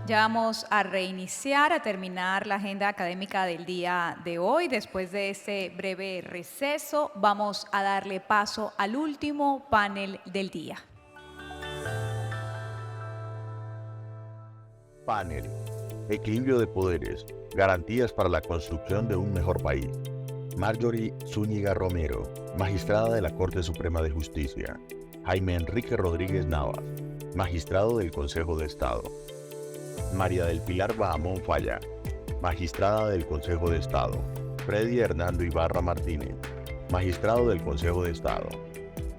Ya vamos a reiniciar, a terminar la agenda académica del día de hoy. Después de este breve receso, vamos a darle paso al último panel del día. Panel. Equilibrio de poderes. Garantías para la construcción de un mejor país. Marjorie Zúñiga Romero, magistrada de la Corte Suprema de Justicia. Jaime Enrique Rodríguez Navas, magistrado del Consejo de Estado. María del Pilar Bahamón Falla, magistrada del Consejo de Estado. Freddy Hernando Ibarra Martínez, magistrado del Consejo de Estado.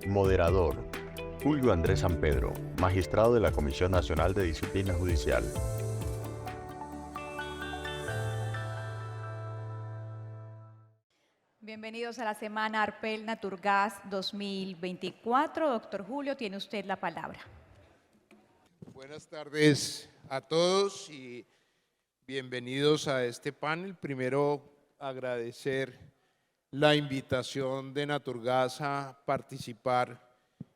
Moderador, Julio Andrés Sampedro, magistrado de la Comisión Nacional de Disciplina Judicial. Bienvenidos a la Semana Arpel Naturgas 2024. Doctor Julio, tiene usted la palabra. Buenas tardes a todos y bienvenidos a este panel. Primero, agradecer la invitación de Naturgas a participar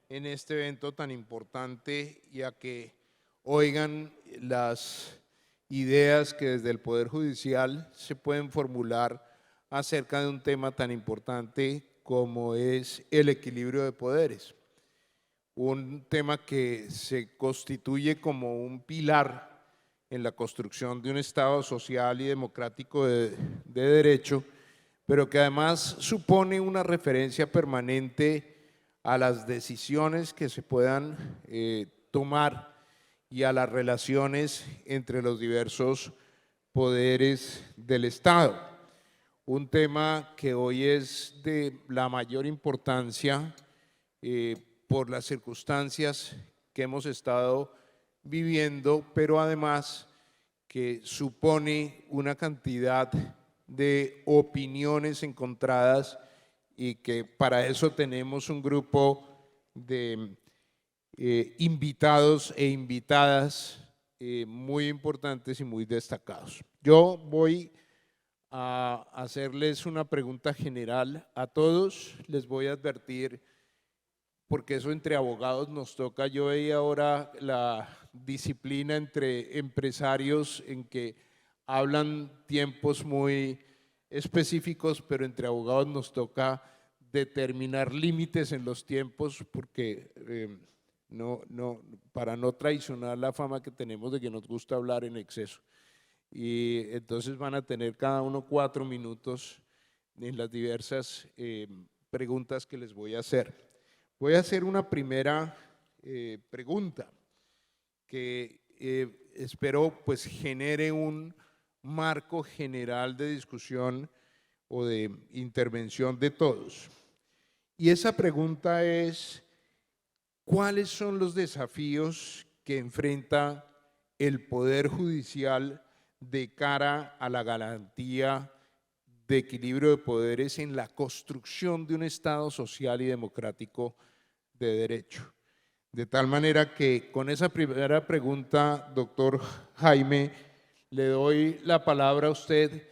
en este evento tan importante y a que oigan las ideas que desde el Poder Judicial se pueden formular acerca de un tema tan importante como es el equilibrio de poderes. Un tema que se constituye como un pilar en la construcción de un Estado social y democrático de derecho, pero que además supone una referencia permanente a las decisiones que se puedan tomar y a las relaciones entre los diversos poderes del Estado. Un tema que hoy es de la mayor importancia por las circunstancias que hemos estado viviendo, pero además que supone una cantidad de opiniones encontradas y que para eso tenemos un grupo de invitados e invitadas muy importantes y muy destacados. Yo voy a hacerles una pregunta general a todos. Les voy a advertir, porque eso entre abogados nos toca. Yo veía ahora la disciplina entre empresarios en que hablan tiempos muy específicos, pero entre abogados nos toca determinar límites en los tiempos porque para no traicionar la fama que tenemos de que nos gusta hablar en exceso. Y entonces van a tener cada uno 4 minutos en las diversas preguntas que les voy a hacer. Voy a hacer una primera pregunta que espero pues genere un marco general de discusión o de intervención de todos. Y esa pregunta es: ¿cuáles son los desafíos que enfrenta el Poder Judicial de cara a la garantía de equilibrio de poderes en la construcción de un Estado social y democrático de derecho? De tal manera que con esa primera pregunta, doctor Jaime, le doy la palabra a usted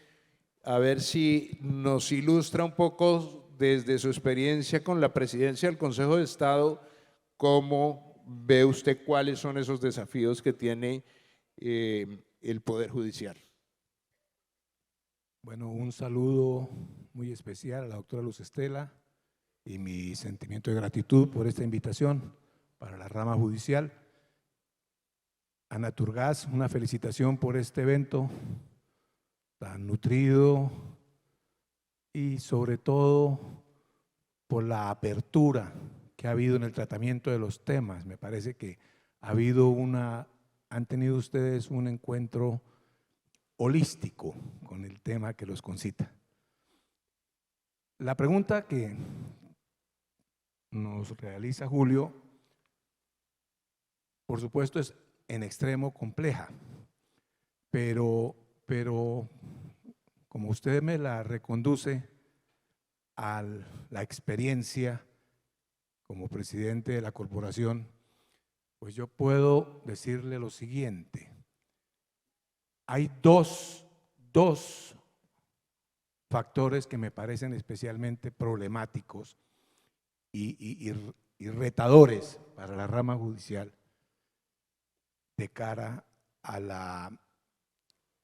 a ver si nos ilustra un poco desde su experiencia con la presidencia del Consejo de Estado, cómo ve usted cuáles son esos desafíos que tiene el Poder Judicial. Bueno, un saludo muy especial a la doctora Luz Estela y mi sentimiento de gratitud por esta invitación para la rama judicial. A Naturgas, una felicitación por este evento tan nutrido y sobre todo por la apertura que ha habido en el tratamiento de los temas. Me parece que han tenido ustedes un encuentro holístico con el tema que los concita. La pregunta que nos realiza Julio, por supuesto, es en extremo compleja, pero como usted me la reconduce a la experiencia como presidente de la corporación, pues yo puedo decirle lo siguiente. Hay dos factores que me parecen especialmente problemáticos y retadores para la rama judicial de cara a la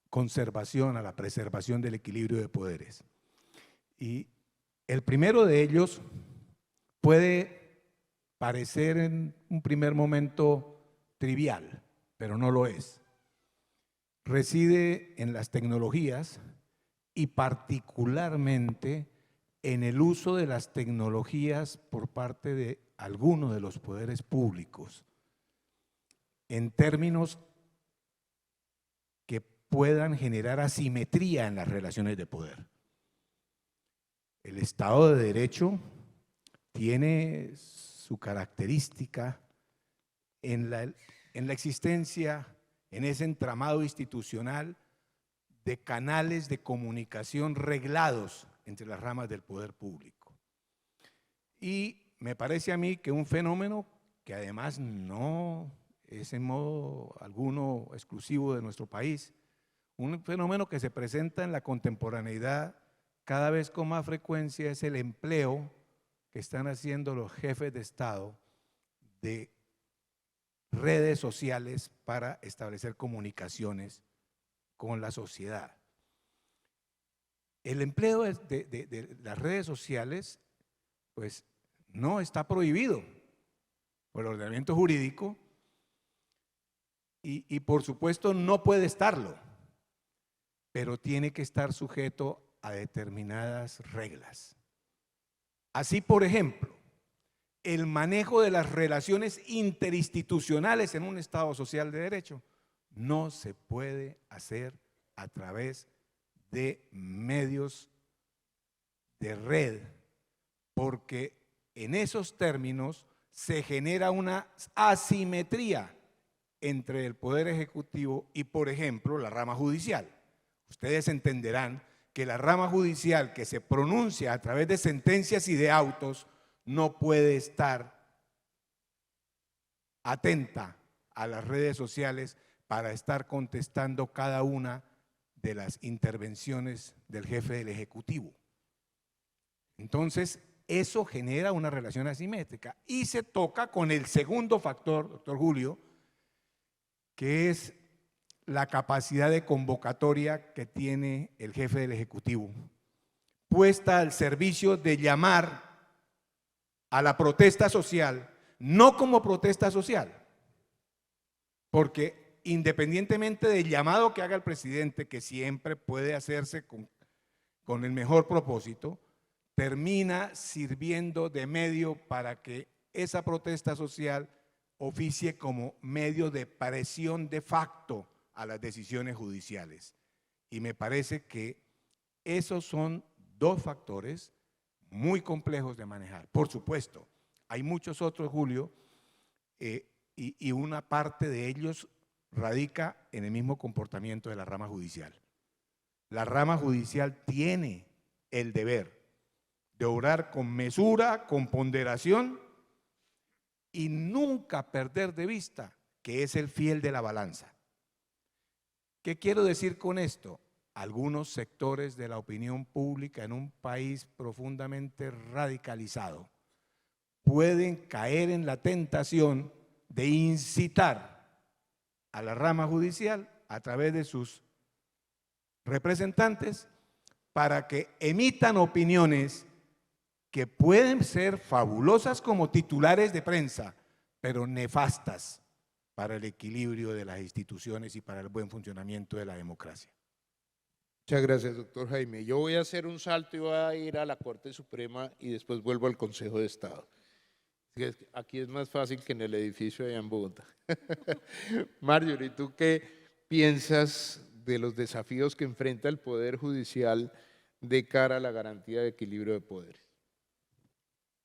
conservación, a la preservación del equilibrio de poderes. Y el primero de ellos puede parecer en un primer momento trivial, pero no lo es. Reside en las tecnologías y particularmente en el uso de las tecnologías por parte de algunos de los poderes públicos en términos que puedan generar asimetría en las relaciones de poder. El Estado de Derecho tiene su característica en la existencia, en ese entramado institucional de canales de comunicación reglados entre las ramas del poder público. Y me parece a mí que un fenómeno que además no es en modo alguno exclusivo de nuestro país, un fenómeno que se presenta en la contemporaneidad cada vez con más frecuencia es el empleo que están haciendo los jefes de Estado de redes sociales para establecer comunicaciones con la sociedad. El empleo de las redes sociales pues no está prohibido por el ordenamiento jurídico y por supuesto no puede estarlo, pero tiene que estar sujeto a determinadas reglas. Así, por ejemplo, el manejo de las relaciones interinstitucionales en un Estado social de derecho no se puede hacer a través de medios de red, porque en esos términos se genera una asimetría entre el Poder Ejecutivo y, por ejemplo, la rama judicial. Ustedes entenderán que la rama judicial que se pronuncia a través de sentencias y de autos no puede estar atenta a las redes sociales para estar contestando cada una de las intervenciones del jefe del Ejecutivo. Entonces, eso genera una relación asimétrica y se toca con el segundo factor, doctor Julio, que es la capacidad de convocatoria que tiene el jefe del Ejecutivo, puesta al servicio de llamar a la protesta social, no como protesta social, porque independientemente del llamado que haga el presidente, que siempre puede hacerse con el mejor propósito, termina sirviendo de medio para que esa protesta social oficie como medio de presión de facto a las decisiones judiciales. Y me parece que esos son dos factores muy complejos de manejar. Por supuesto, hay muchos otros, Julio, y una parte de ellos radica en el mismo comportamiento de la rama judicial. La rama judicial tiene el deber de obrar con mesura, con ponderación y nunca perder de vista que es el fiel de la balanza. ¿Qué quiero decir con esto? Algunos sectores de la opinión pública en un país profundamente radicalizado pueden caer en la tentación de incitar a la rama judicial a través de sus representantes para que emitan opiniones que pueden ser fabulosas como titulares de prensa, pero nefastas para el equilibrio de las instituciones y para el buen funcionamiento de la democracia. Muchas gracias, doctor Jaime. Yo voy a hacer un salto y voy a ir a la Corte Suprema y después vuelvo al Consejo de Estado. Aquí es más fácil que en el edificio allá en Bogotá. Marjorie, ¿tú qué piensas de los desafíos que enfrenta el Poder Judicial de cara a la garantía de equilibrio de poderes?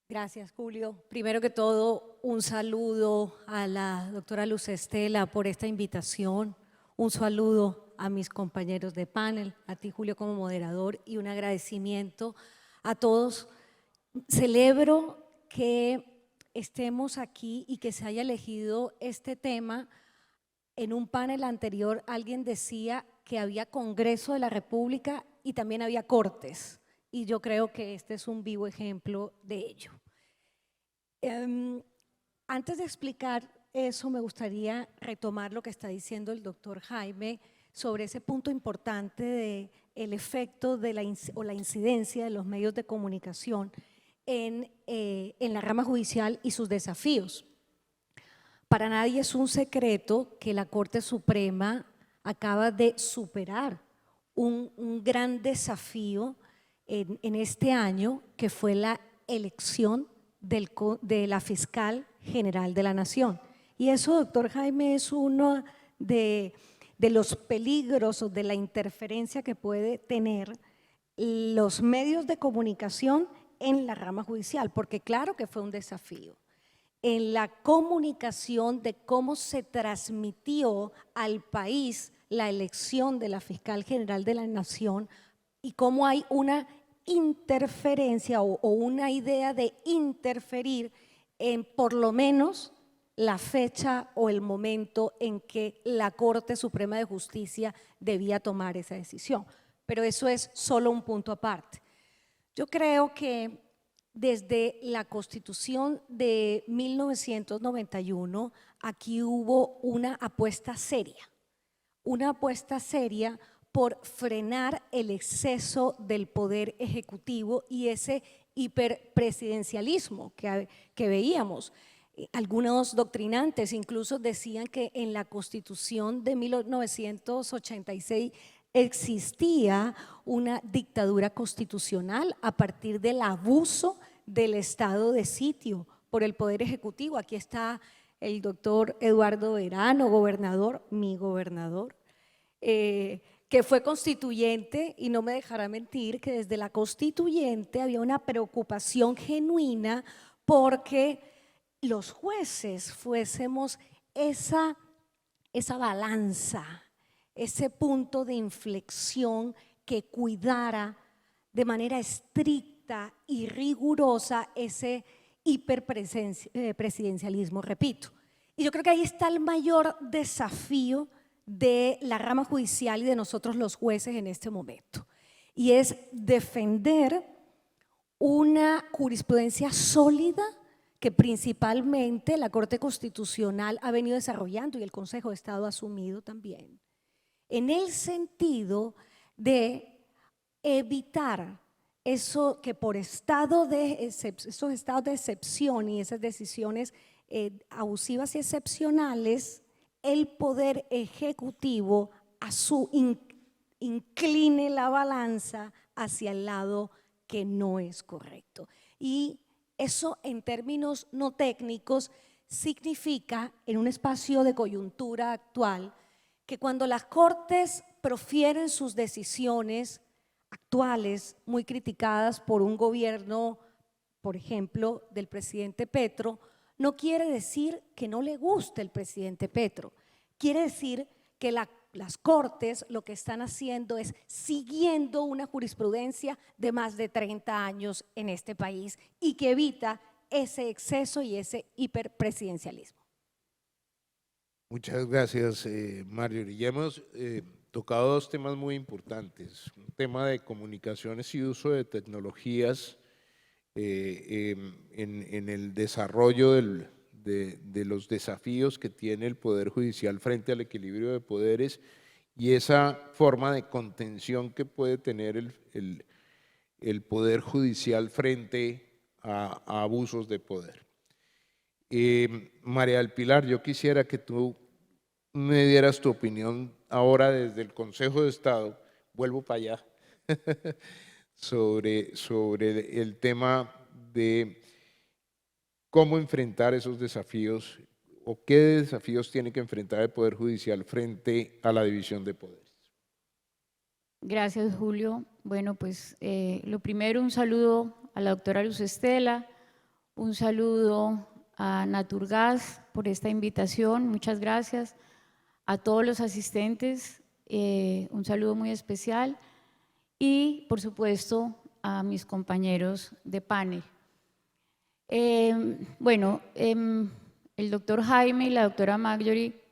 Gracias, Julio. Primero que todo, un saludo a la doctora Luz Estela por esta invitación, un saludo a mis compañeros de panel, a ti, Julio, como moderador, y un agradecimiento a todos. Celebro que estemos aquí y que se haya elegido este tema. En un panel anterior alguien decía que había Congreso de la República y también había Cortes, y yo creo que este es un vivo ejemplo de ello. Antes de explicar eso me gustaría retomar lo que está diciendo el doctor Jaime sobre ese punto importante de el efecto de la incidencia de los medios de comunicación en la rama judicial y sus desafíos. Para nadie es un secreto que la Corte Suprema acaba de superar un gran desafío en este año, que fue la elección de la fiscal general de la Nación. Y eso, doctor Jaime, es uno de los peligros o de la interferencia que puede tener los medios de comunicación en la rama judicial, porque claro que fue un desafío. En la comunicación de cómo se transmitió al país la elección de la fiscal general de la Nación y cómo hay una interferencia o una idea de interferir en por lo menos la fecha o el momento en que la Corte Suprema de Justicia debía tomar esa decisión. Pero eso es solo un punto aparte. Yo creo que desde la Constitución de 1991 aquí hubo una apuesta seria por frenar el exceso del poder ejecutivo y ese hiperpresidencialismo que veíamos. Algunos doctrinantes incluso decían que en la Constitución de 1986 existía una dictadura constitucional a partir del abuso del estado de sitio por el Poder Ejecutivo. Aquí está el doctor Eduardo Verano, gobernador, mi gobernador, que fue constituyente, y no me dejará mentir que desde la constituyente había una preocupación genuina porque los jueces fuésemos esa balanza, ese punto de inflexión que cuidara de manera estricta y rigurosa ese hiperpresidencialismo, repito. Y yo creo que ahí está el mayor desafío de la rama judicial y de nosotros los jueces en este momento, y es defender una jurisprudencia sólida que principalmente la Corte Constitucional ha venido desarrollando y el Consejo de Estado ha asumido también, en el sentido de evitar eso que por esos estados de excepción y esas decisiones abusivas y excepcionales, el Poder Ejecutivo incline la balanza hacia el lado que no es correcto. Y eso, en términos no técnicos, significa, en un espacio de coyuntura actual, que cuando las Cortes profieren sus decisiones actuales, muy criticadas por un gobierno, por ejemplo, del presidente Petro, no quiere decir que no le guste el presidente Petro, quiere decir que las Cortes lo que están haciendo es siguiendo una jurisprudencia de más de 30 años en este país y que evita ese exceso y ese hiperpresidencialismo. Muchas gracias, Marjorie. Ya hemos tocado dos temas muy importantes, un tema de comunicaciones y uso de tecnologías en el desarrollo de los desafíos que tiene el Poder Judicial frente al equilibrio de poderes y esa forma de contención que puede tener el Poder Judicial frente a abusos de poder. María del Pilar, yo quisiera que tú me dieras tu opinión ahora desde el Consejo de Estado, vuelvo para allá, sobre el tema de cómo enfrentar esos desafíos o qué desafíos tiene que enfrentar el Poder Judicial frente a la división de poderes. Gracias, Julio. Bueno, pues lo primero, un saludo a la doctora Luz Estela, un saludo a Naturgas por esta invitación, muchas gracias. A todos los asistentes, un saludo muy especial y, por supuesto, a mis compañeros de panel. El doctor Jaime y la doctora Marjorie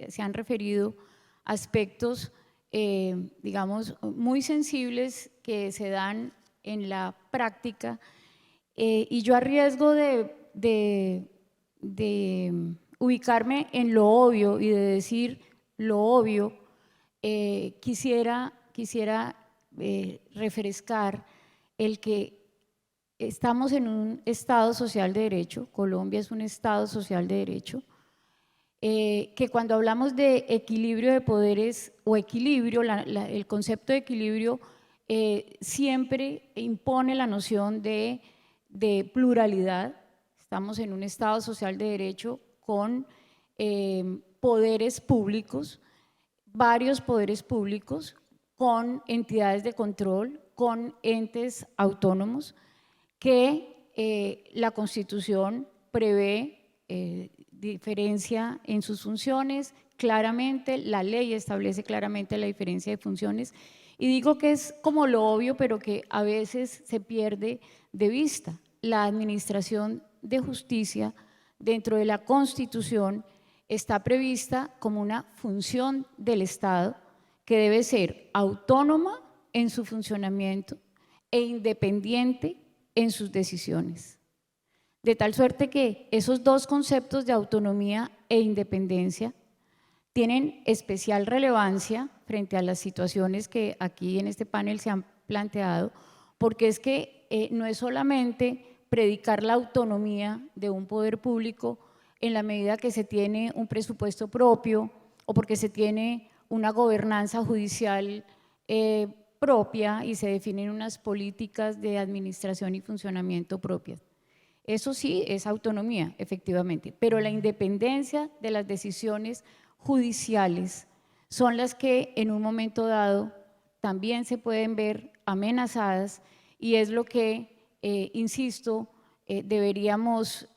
se han referido a aspectos, digamos, muy sensibles que se dan en la práctica y yo a riesgo de ubicarme en lo obvio y de decir lo obvio, quisiera refrescar el que estamos en un Estado social de derecho, Colombia es un Estado social de derecho, que cuando hablamos de equilibrio de poderes o equilibrio, el concepto de equilibrio siempre impone la noción de pluralidad. Estamos en un Estado social de derecho con poderes públicos, varios poderes públicos, con entidades de control, con entes autónomos, que la Constitución prevé diferencia en sus funciones, claramente, la ley establece claramente la diferencia de funciones, y digo que es como lo obvio, pero que a veces se pierde de vista. La administración de justicia dentro de la Constitución está prevista como una función del Estado que debe ser autónoma en su funcionamiento e independiente en sus decisiones. De tal suerte que esos dos conceptos de autonomía e independencia tienen especial relevancia frente a las situaciones que aquí en este panel se han planteado, porque es que no es solamente predicar la autonomía de un poder público en la medida que se tiene un presupuesto propio o porque se tiene una gobernanza judicial propia y se definen unas políticas de administración y funcionamiento propias. Eso sí es autonomía, efectivamente, pero la independencia de las decisiones judiciales son las que en un momento dado también se pueden ver amenazadas y es lo que, insisto, deberíamos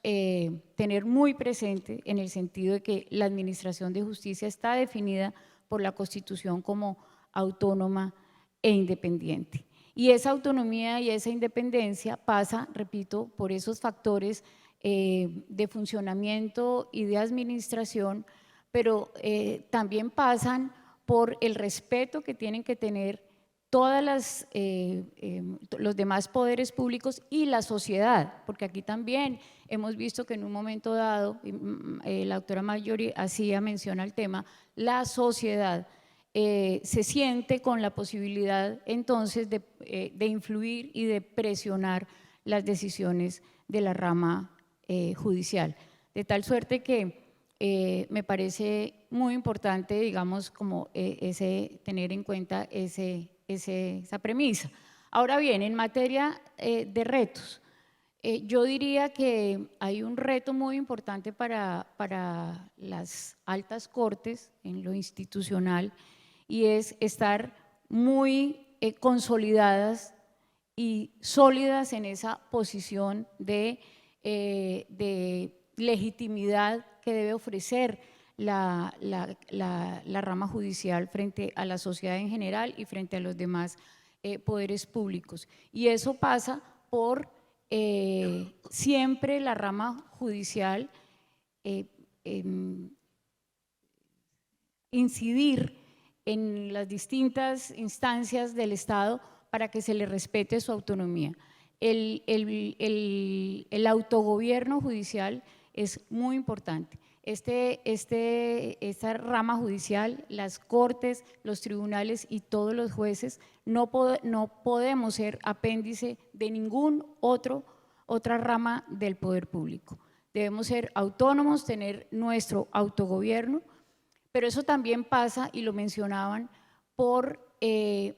tener muy presente en el sentido de que la administración de justicia está definida por la Constitución como autónoma e independiente. Y esa autonomía y esa independencia pasa, repito, por esos factores de funcionamiento y de administración, pero también pasan por el respeto que tienen que tener todos los demás poderes públicos y la sociedad, porque aquí también hemos visto que en un momento dado, la doctora Marjorie hacía mención al tema, la sociedad se siente con la posibilidad entonces de influir y de presionar las decisiones de la rama judicial. De tal suerte que me parece muy importante, digamos, como tener en cuenta esa premisa. Ahora bien, en materia de retos, yo diría que hay un reto muy importante para las altas cortes en lo institucional y es estar muy consolidadas y sólidas en esa posición de legitimidad que debe ofrecer la rama judicial frente a la sociedad en general y frente a los demás poderes públicos. Y eso pasa por siempre la rama judicial incidir en las distintas instancias del Estado para que se le respete su autonomía. El autogobierno judicial es muy importante. Esta rama judicial, las cortes, los tribunales y todos los jueces no podemos ser apéndice de ninguna otra rama del poder público. Debemos ser autónomos, tener nuestro autogobierno, pero eso también pasa, y lo mencionaban, por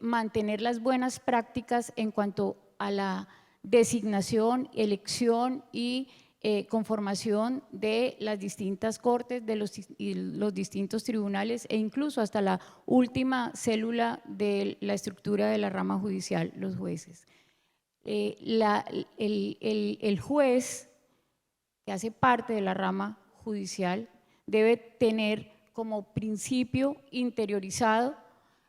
mantener las buenas prácticas en cuanto a la designación, elección y conformación de las distintas cortes, de los distintos tribunales e incluso hasta la última célula de la estructura de la rama judicial, los jueces. El juez que hace parte de la rama judicial debe tener como principio interiorizado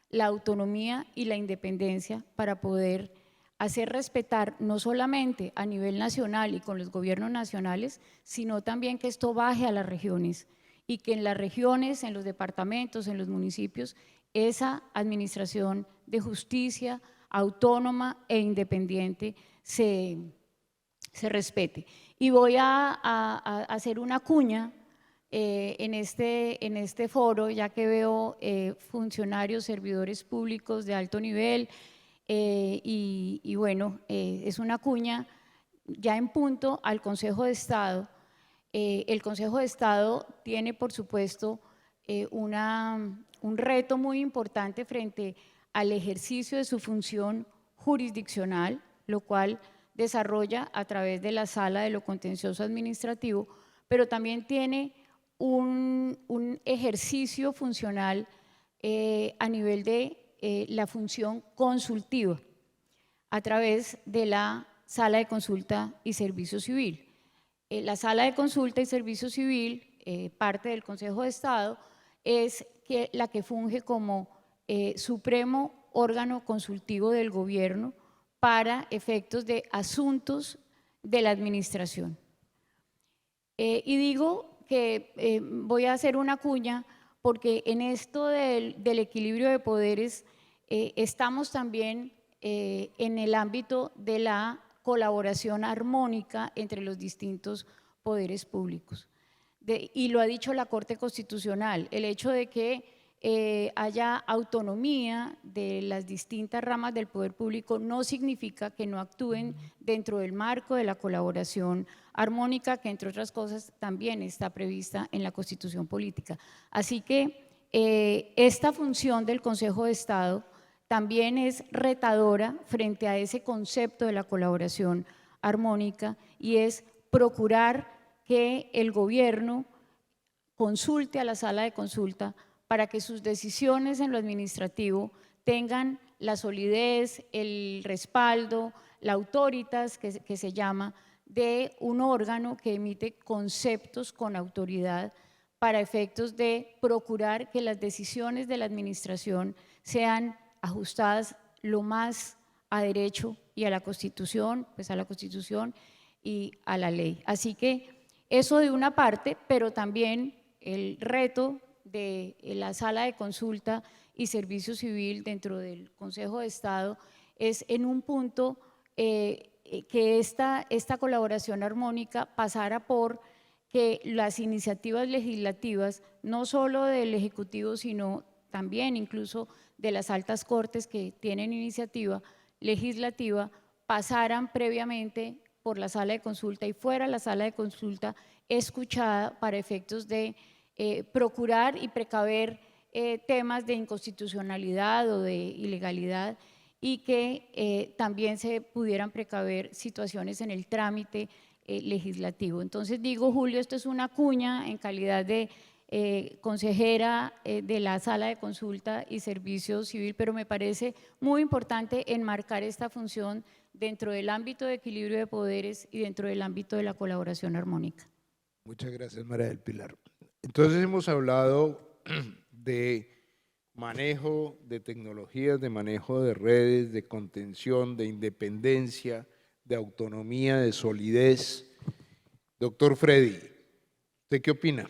la autonomía y la independencia para poder hacer respetar no solamente a nivel nacional y con los gobiernos nacionales, sino también que esto baje a las regiones y que en las regiones, en los departamentos, en los municipios, esa administración de justicia autónoma e independiente se respete. Y voy a hacer una cuña en este foro, ya que veo funcionarios, servidores públicos de alto nivel, y bueno, es una cuña ya en punto al Consejo de Estado. El Consejo de Estado tiene, por supuesto, un reto muy importante frente al ejercicio de su función jurisdiccional, lo cual desarrolla a través de la Sala de lo Contencioso Administrativo, pero también tiene un ejercicio funcional a nivel de la función consultiva a través de la Sala de Consulta y Servicio Civil. La Sala de Consulta y Servicio Civil, parte del Consejo de Estado, es la que funge como supremo órgano consultivo del gobierno para efectos de asuntos de la administración. Y digo que voy a hacer una cuña porque en esto del equilibrio de poderes estamos también en el ámbito de la colaboración armónica entre los distintos poderes públicos. Y lo ha dicho la Corte Constitucional, el hecho de que haya autonomía de las distintas ramas del poder público no significa que no actúen dentro del marco de la colaboración armónica, que entre otras cosas también está prevista en la Constitución Política. Así que esta función del Consejo de Estado también es retadora frente a ese concepto de la colaboración armónica, y es procurar que el gobierno consulte a la Sala de Consulta para que sus decisiones en lo administrativo tengan la solidez, el respaldo, la autoritas que se llama, de un órgano que emite conceptos con autoridad para efectos de procurar que las decisiones de la administración sean ajustadas lo más a derecho y a la Constitución, pues a la Constitución y a la ley. Así que eso de una parte, pero también el reto de la Sala de Consulta y Servicio Civil dentro del Consejo de Estado es en un punto que esta colaboración armónica pasara por que las iniciativas legislativas, no solo del Ejecutivo, sino también incluso de las altas cortes que tienen iniciativa legislativa, pasaran previamente por la Sala de Consulta y fuera la Sala de Consulta escuchada para efectos de procurar y precaver temas de inconstitucionalidad o de ilegalidad, y que también se pudieran precaver situaciones en el trámite legislativo. Entonces digo, Julio, esto es una cuña en calidad de consejera de la Sala de Consulta y Servicio Civil, pero me parece muy importante enmarcar esta función dentro del ámbito de equilibrio de poderes y dentro del ámbito de la colaboración armónica. Muchas gracias, María del Pilar. Entonces hemos hablado de manejo de tecnologías, de manejo de redes, de contención, de independencia, de autonomía, de solidez. Doctor Freddy, ¿usted qué opina?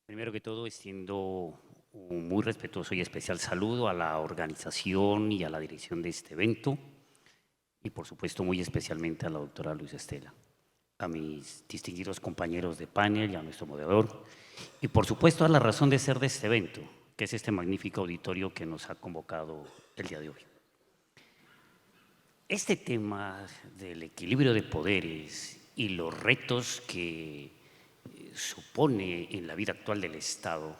Primero que todo, extiendo un muy respetuoso y especial saludo a la organización y a la dirección de este evento, y por supuesto muy especialmente a la doctora Luz Estela, a mis distinguidos compañeros de panel y a nuestro moderador, y por supuesto a la razón de ser de este evento, que es este magnífico auditorio que nos ha convocado el día de hoy. Este tema del equilibrio de poderes y los retos que supone en la vida actual del Estado,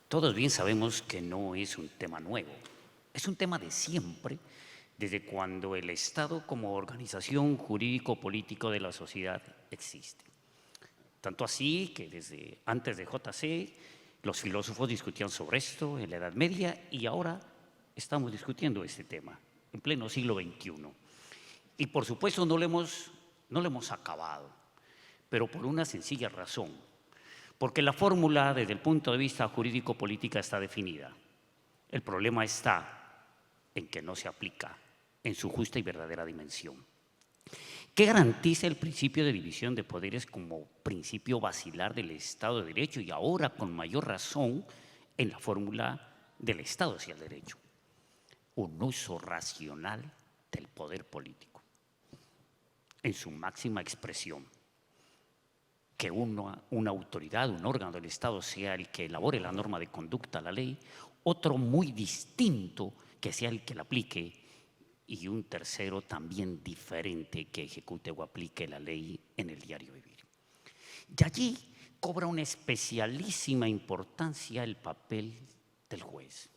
todos bien sabemos que no es un tema nuevo, es un tema de siempre, desde cuando el Estado como organización jurídico-político de la sociedad existe. Tanto así que desde antes de JC los filósofos discutían sobre esto en la Edad Media, y ahora estamos discutiendo este tema en pleno siglo XXI. Y por supuesto no lo hemos acabado, pero por una sencilla razón, porque la fórmula desde el punto de vista jurídico-política está definida. El problema está en que no se aplica en su justa y verdadera dimensión. ¿Qué garantiza el principio de división de poderes como principio basilar del Estado de Derecho, y ahora con mayor razón en la fórmula del Estado hacia el derecho? Un uso racional del poder político en su máxima expresión. que una autoridad, un órgano del Estado sea el que elabore la norma de conducta, la ley, otro muy distinto que sea el que la aplique y un tercero también diferente que ejecute o aplique la ley en el diario vivir. Y allí cobra una especialísima importancia el papel del juez.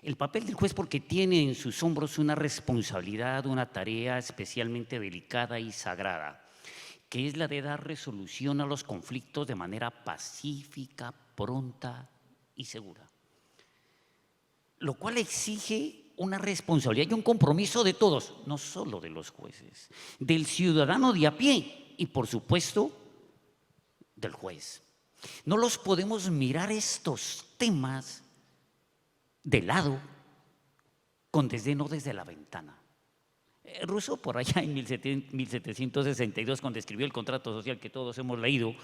El papel del juez porque tiene en sus hombros una responsabilidad, una tarea especialmente delicada y sagrada, que es la de dar resolución a los conflictos de manera pacífica, pronta y segura. Lo cual exige una responsabilidad y un compromiso de todos, no solo de los jueces, del ciudadano de a pie y, por supuesto, del juez. No los podemos mirar estos temas de lado, con desdén o desde la ventana. Rousseau, por allá en 1762, cuando escribió el contrato social que todos hemos leído,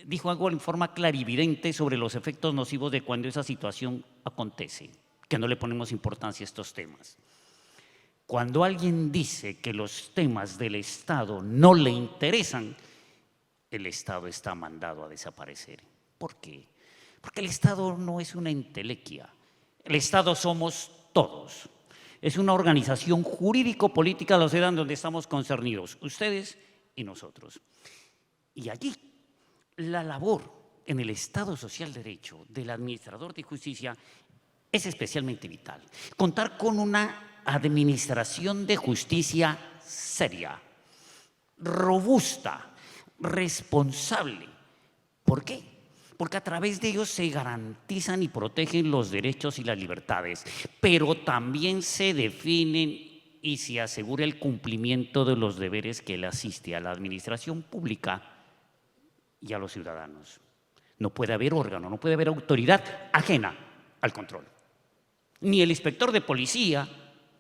dijo algo en forma clarividente sobre los efectos nocivos de cuando esa situación acontece, que no le ponemos importancia a estos temas. Cuando alguien dice que los temas del Estado no le interesan, el Estado está mandado a desaparecer. ¿Por qué? Porque el Estado no es una entelequia. El Estado somos todos. Es una organización jurídico-política de la sociedad donde estamos concernidos, ustedes y nosotros. Y allí la labor en el Estado Social de Derecho del administrador de justicia es especialmente vital. Contar con una administración de justicia seria, robusta, responsable. ¿Por qué? Porque a través de ellos se garantizan y protegen los derechos y las libertades, pero también se definen y se asegura el cumplimiento de los deberes que le asiste a la administración pública y a los ciudadanos. No puede haber órgano, no puede haber autoridad ajena al control. Ni el inspector de policía,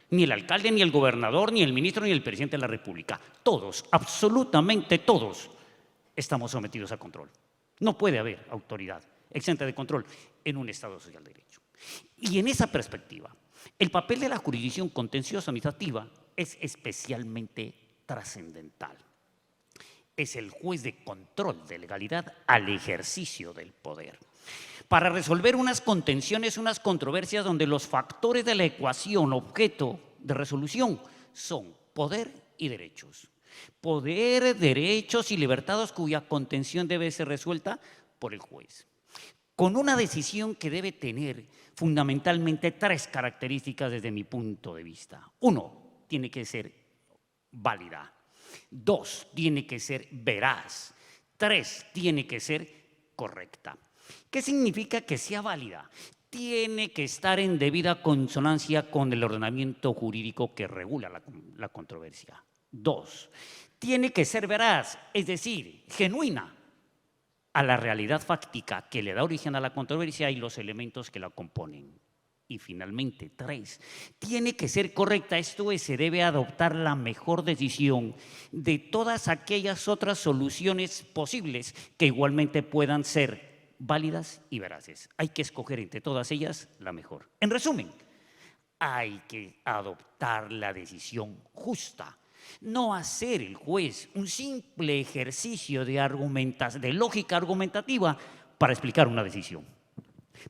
ni el alcalde, ni el gobernador, ni el ministro, ni el presidente de la República. Todos, absolutamente todos, estamos sometidos a control. No puede haber autoridad exenta de control en un Estado social de derecho. Y en esa perspectiva, el papel de la jurisdicción contenciosa administrativa es especialmente trascendental. Es el juez de control de legalidad al ejercicio del poder, para resolver unas contenciones, unas controversias donde los factores de la ecuación objeto de resolución son poder y derechos. Poder, derechos y libertades cuya contención debe ser resuelta por el juez, con una decisión que debe tener fundamentalmente tres características desde mi punto de vista. Uno, tiene que ser válida. Dos, tiene que ser veraz. Tres, tiene que ser correcta. ¿Qué significa que sea válida? Tiene que estar en debida consonancia con el ordenamiento jurídico que regula la controversia. Dos, tiene que ser veraz, es decir, genuina a la realidad fáctica que le da origen a la controversia y los elementos que la componen. Y finalmente, tres, tiene que ser correcta, esto es, se debe adoptar la mejor decisión de todas aquellas otras soluciones posibles que igualmente puedan ser válidas y veraces. Hay que escoger entre todas ellas la mejor. En resumen, hay que adoptar la decisión justa. No hacer el juez un simple ejercicio de lógica argumentativa para explicar una decisión.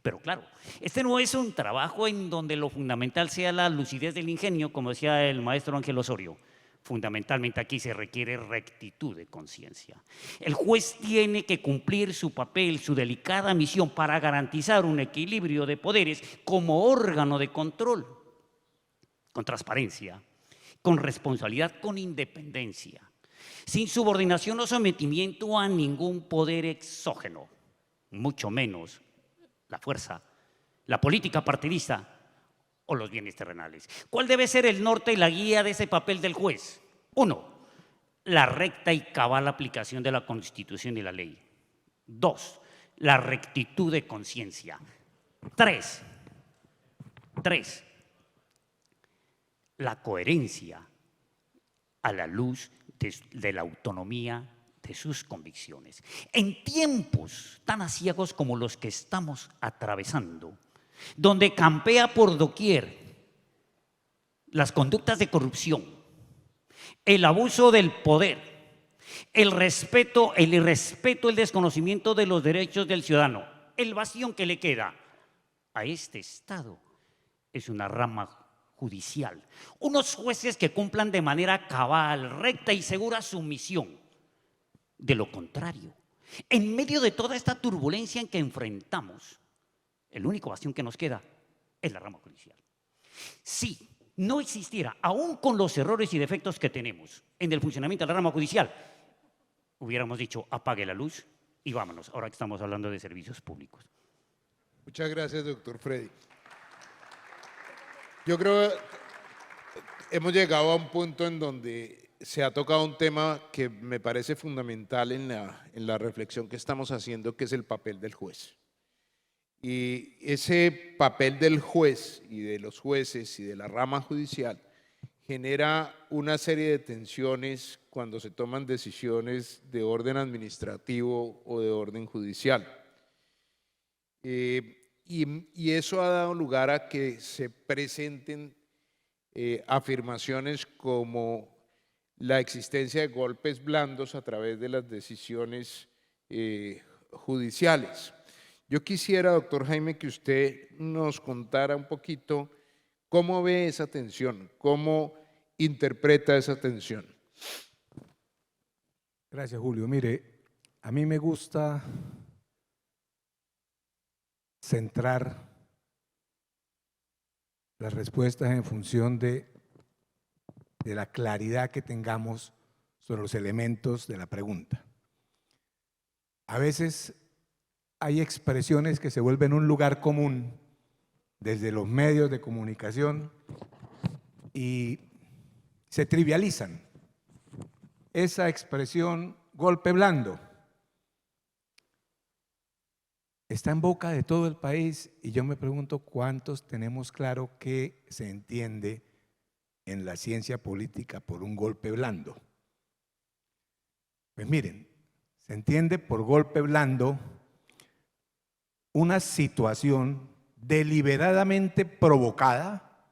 Pero claro, este no es un trabajo en donde lo fundamental sea la lucidez del ingenio, como decía el maestro Ángel Osorio. Fundamentalmente aquí se requiere rectitud de conciencia. El juez tiene que cumplir su papel, su delicada misión para garantizar un equilibrio de poderes como órgano de control, con transparencia, con responsabilidad, con independencia, sin subordinación o sometimiento a ningún poder exógeno, mucho menos la fuerza, la política partidista o los bienes terrenales. ¿Cuál debe ser el norte y la guía de ese papel del juez? Uno, la recta y cabal aplicación de la Constitución y la ley. Dos, la rectitud de conciencia. Tres, la coherencia a la luz de la autonomía de sus convicciones. En tiempos tan aciagos como los que estamos atravesando, donde campea por doquier las conductas de corrupción, el abuso del poder, el irrespeto, el desconocimiento de los derechos del ciudadano, el vacío que le queda a este Estado es una rama judicial, unos jueces que cumplan de manera cabal, recta y segura su misión. De lo contrario, en medio de toda esta turbulencia en que enfrentamos, el único bastión que nos queda es la rama judicial. Si no existiera, aún con los errores y defectos que tenemos en el funcionamiento de la rama judicial, hubiéramos dicho apague la luz y vámonos, ahora que estamos hablando de servicios públicos. Muchas gracias, doctor Freddy. Yo creo que hemos llegado a un punto en donde se ha tocado un tema que me parece fundamental en la reflexión que estamos haciendo, que es el papel del juez. Y ese papel del juez y de los jueces y de la rama judicial genera una serie de tensiones cuando se toman decisiones de orden administrativo o de orden judicial. Y eso ha dado lugar a que se presenten afirmaciones como la existencia de golpes blandos a través de las decisiones judiciales. Yo quisiera, doctor Jaime, que usted nos contara un poquito cómo ve esa tensión, cómo interpreta esa tensión. Gracias, Julio. Mire, a mí me gusta centrar las respuestas en función de la claridad que tengamos sobre los elementos de la pregunta. A veces hay expresiones que se vuelven un lugar común desde los medios de comunicación y se trivializan. Esa expresión golpe blando está en boca de todo el país y yo me pregunto cuántos tenemos claro qué se entiende en la ciencia política por un golpe blando. Pues miren, se entiende por golpe blando una situación deliberadamente provocada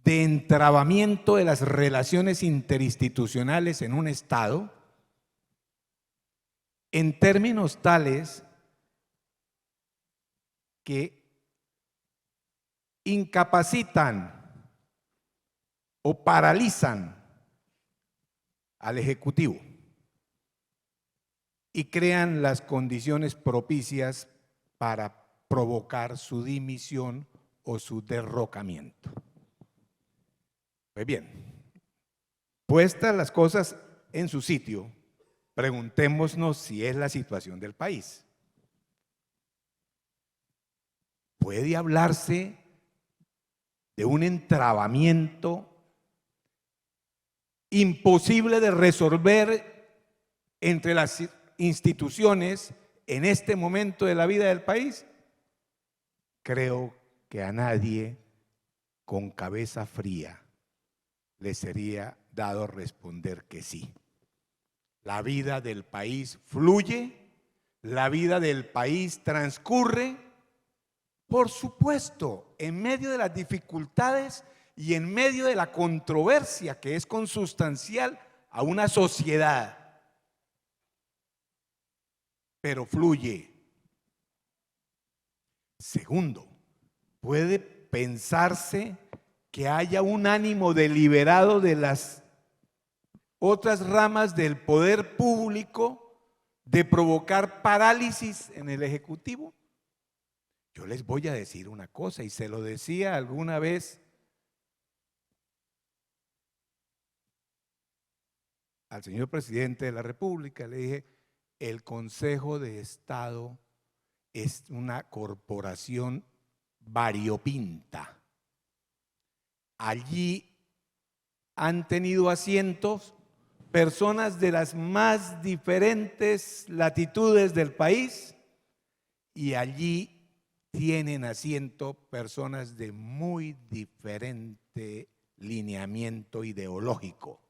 de entrabamiento de las relaciones interinstitucionales en un Estado en términos tales que incapacitan o paralizan al Ejecutivo y crean las condiciones propicias para provocar su dimisión o su derrocamiento. Pues bien, puestas las cosas en su sitio, preguntémonos si es la situación del país. ¿Puede hablarse de un entrabamiento imposible de resolver entre las instituciones en este momento de la vida del país? Creo que a nadie con cabeza fría le sería dado responder que sí. La vida del país fluye, la vida del país transcurre, por supuesto, en medio de las dificultades y en medio de la controversia que es consustancial a una sociedad, pero fluye. Segundo, puede pensarse que haya un ánimo deliberado de las otras ramas del poder público de provocar parálisis en el Ejecutivo. Yo les voy a decir una cosa, y se lo decía alguna vez al señor presidente de la República, le dije, el Consejo de Estado es una corporación variopinta. Allí han tenido asientos personas de las más diferentes latitudes del país y allí tienen asiento personas de muy diferente lineamiento ideológico.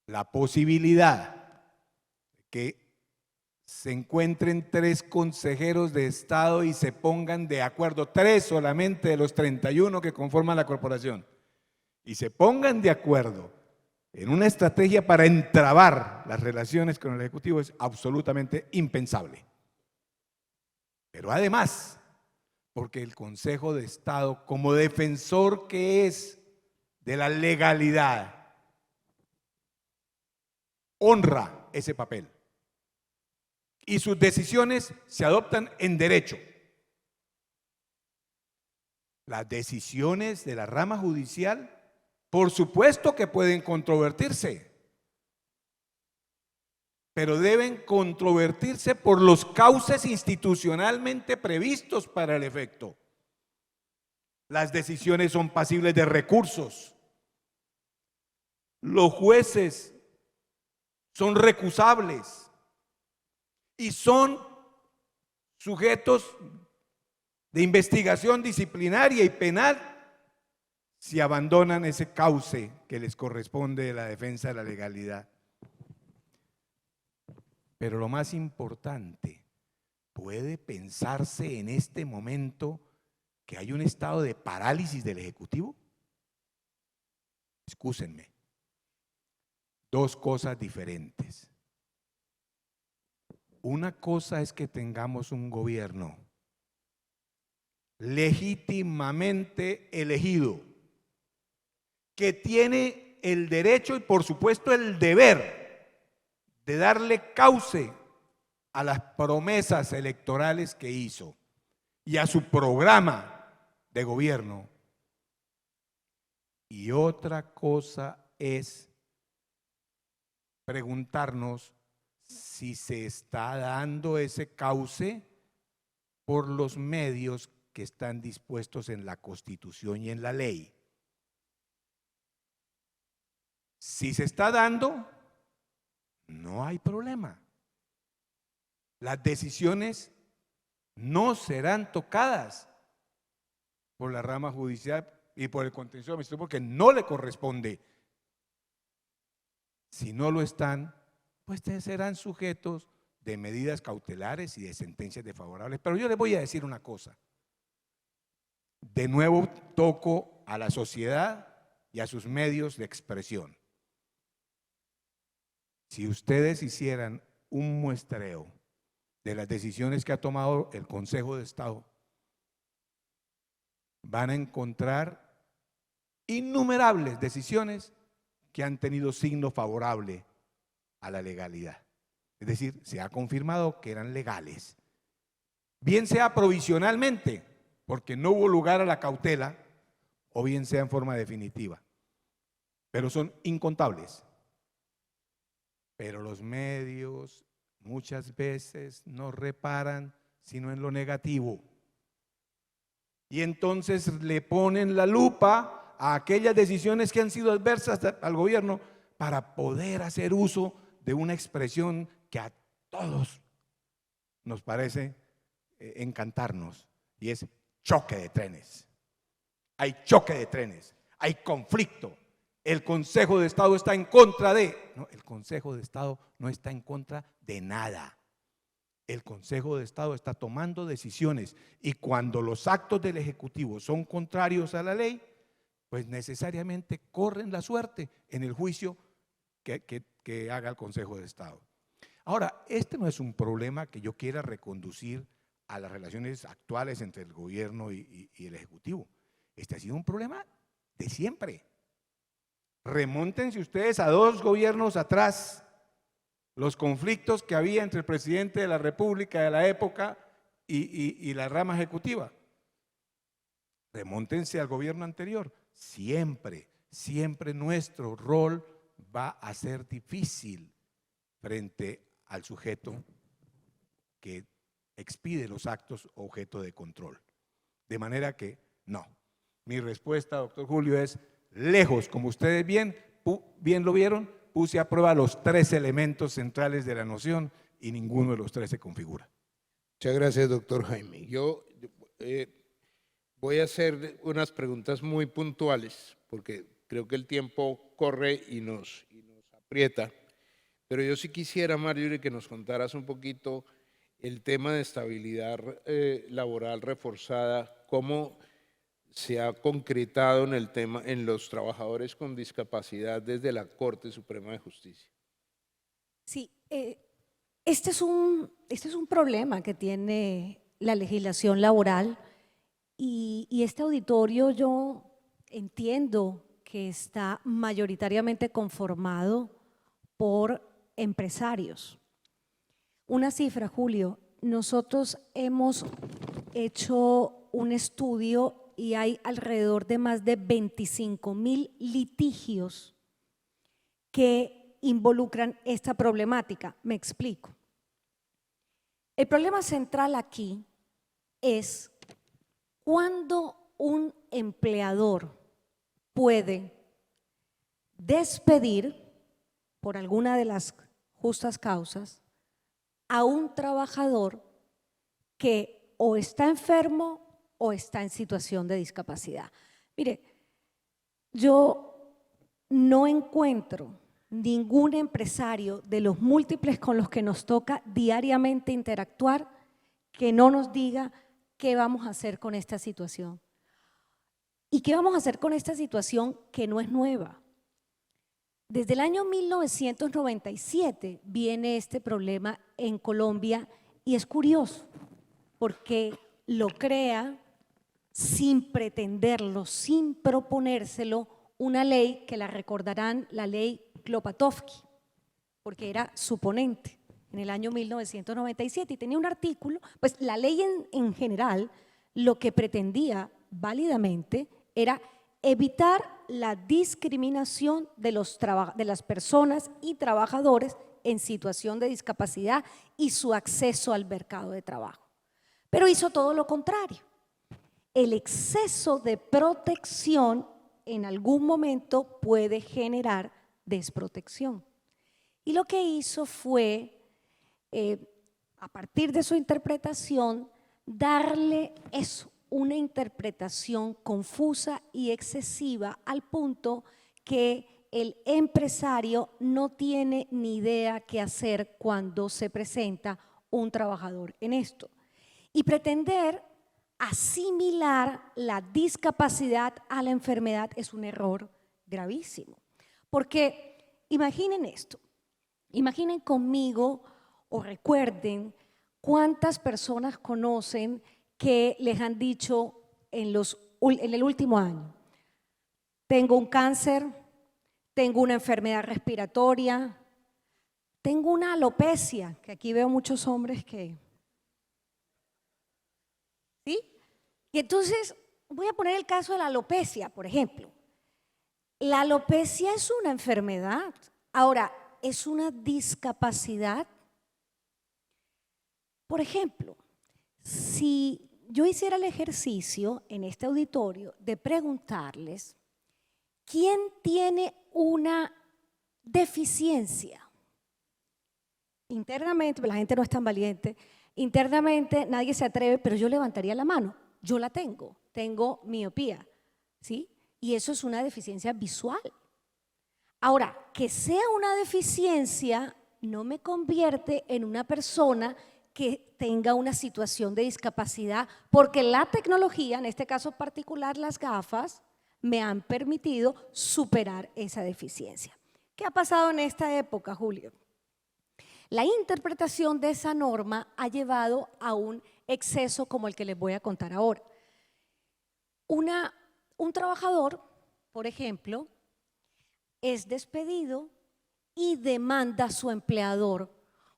La posibilidad de que se encuentren 3 consejeros de Estado y se pongan de acuerdo, 3 solamente de los 31 que conforman la corporación, y se pongan de acuerdo en una estrategia para entrabar las relaciones con el Ejecutivo es absolutamente impensable. Pero además, porque el Consejo de Estado, como defensor que es de la legalidad, honra ese papel. Y sus decisiones se adoptan en derecho. Las decisiones de la rama judicial, por supuesto que pueden controvertirse, pero deben controvertirse por los cauces institucionalmente previstos para el efecto. Las decisiones son pasibles de recursos. Los jueces son recusables y son sujetos de investigación disciplinaria y penal si abandonan ese cauce que les corresponde de la defensa de la legalidad. Pero lo más importante, ¿puede pensarse en este momento que hay un estado de parálisis del Ejecutivo? Excúsenme. Dos cosas diferentes. Una cosa es que tengamos un gobierno legítimamente elegido, que tiene el derecho y por supuesto el deber de darle cauce a las promesas electorales que hizo y a su programa de gobierno. Y otra cosa es preguntarnos si se está dando ese cauce por los medios que están dispuestos en la Constitución y en la ley. Si se está dando, no hay problema. Las decisiones no serán tocadas por la rama judicial y por el contencioso administrativo porque no le corresponde. Si no lo están, pues serán sujetos de medidas cautelares y de sentencias desfavorables. Pero yo les voy a decir una cosa. De nuevo toco a la sociedad y a sus medios de expresión. Si ustedes hicieran un muestreo de las decisiones que ha tomado el Consejo de Estado, van a encontrar innumerables decisiones que han tenido signo favorable a la legalidad. Es decir, se ha confirmado que eran legales. Bien sea provisionalmente, porque no hubo lugar a la cautela, o bien sea en forma definitiva. Pero son incontables. Pero los medios muchas veces no reparan sino en lo negativo. Y entonces le ponen la lupa a aquellas decisiones que han sido adversas al gobierno para poder hacer uso de una expresión que a todos nos parece encantarnos, y es choque de trenes. Hay choque de trenes, hay conflicto. El Consejo de Estado está en contra de… No, el Consejo de Estado no está en contra de nada. El Consejo de Estado está tomando decisiones y cuando los actos del Ejecutivo son contrarios a la ley, pues necesariamente corren la suerte en el juicio que haga el Consejo de Estado. Ahora, este no es un problema que yo quiera reconducir a las relaciones actuales entre el gobierno y el Ejecutivo. Este ha sido un problema de siempre. Remóntense ustedes a 2 gobiernos atrás, los conflictos que había entre el presidente de la República de la época y la rama ejecutiva. Remóntense al gobierno anterior. Siempre, siempre nuestro rol va a ser difícil frente al sujeto que expide los actos objeto de control. De manera que no. Mi respuesta, doctor Julio, es lejos. Como ustedes bien lo vieron, puse a prueba los 3 elementos centrales de la noción y ninguno de los 3 se configura. Muchas gracias, doctor Jaime. Yo voy a hacer unas preguntas muy puntuales porque creo que el tiempo corre y nos aprieta. Pero yo sí quisiera, Marjorie, que nos contaras un poquito el tema de estabilidad laboral reforzada, cómo se ha concretado en el tema en los trabajadores con discapacidad desde la Corte Suprema de Justicia? Sí, este es un problema que tiene la legislación laboral y este auditorio yo entiendo que está mayoritariamente conformado por empresarios. Una cifra, Julio, nosotros hemos hecho un estudio y hay alrededor de más de 25.000 litigios que involucran esta problemática. Me explico. El problema central aquí es cuando un empleador puede despedir por alguna de las justas causas a un trabajador que o está enfermo o está en situación de discapacidad. Mire, yo no encuentro ningún empresario de los múltiples con los que nos toca diariamente interactuar que no nos diga qué vamos a hacer con esta situación. ¿Y qué vamos a hacer con esta situación que no es nueva? Desde el año 1997 viene este problema en Colombia y es curioso porque lo crea sin pretenderlo, sin proponérselo, una ley que la recordarán, la ley Klopatowski, porque era su ponente en el año 1997 y tenía un artículo, pues la ley en general lo que pretendía válidamente era evitar la discriminación de las personas y trabajadores en situación de discapacidad y su acceso al mercado de trabajo. Pero hizo todo lo contrario. El exceso de protección en algún momento puede generar desprotección. Y lo que hizo fue, a partir de su interpretación, darle eso, una interpretación confusa y excesiva al punto que el empresario no tiene ni idea qué hacer cuando se presenta un trabajador en esto. Y pretender asimilar la discapacidad a la enfermedad es un error gravísimo. Porque imaginen esto, imaginen conmigo o recuerden cuántas personas conocen que les han dicho en el último año, tengo un cáncer, tengo una enfermedad respiratoria, tengo una alopecia, que aquí veo muchos hombres que… ¿Sí? Y entonces voy a poner el caso de la alopecia, por ejemplo. La alopecia es una enfermedad. Ahora, ¿es una discapacidad? Por ejemplo, si yo hiciera el ejercicio en este auditorio de preguntarles ¿quién tiene una deficiencia? Internamente, la gente no es tan valiente, internamente nadie se atreve, pero yo levantaría la mano. Yo la tengo miopía, ¿sí? Y eso es una deficiencia visual. Ahora, que sea una deficiencia no me convierte en una persona que tenga una situación de discapacidad, porque la tecnología, en este caso particular las gafas, me han permitido superar esa deficiencia. ¿Qué ha pasado en esta época, Julio? La interpretación de esa norma ha llevado a un exceso como el que les voy a contar ahora. Un trabajador, por ejemplo, es despedido y demanda a su empleador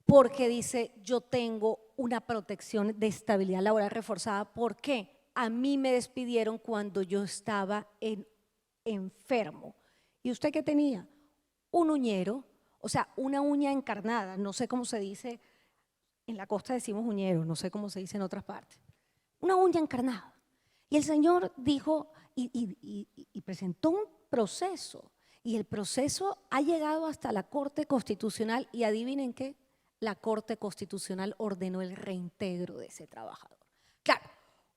porque dice, yo tengo una protección de estabilidad laboral reforzada. ¿Por qué? A mí me despidieron cuando yo estaba enfermo. ¿Y usted qué tenía? Un uñero, o sea, una uña encarnada, no sé cómo se dice, en la costa decimos uñero, no sé cómo se dice en otras partes. Una uña encarnada. Y el señor dijo y presentó un proceso. Y el proceso ha llegado hasta la Corte Constitucional y adivinen qué, la Corte Constitucional ordenó el reintegro de ese trabajador. Claro,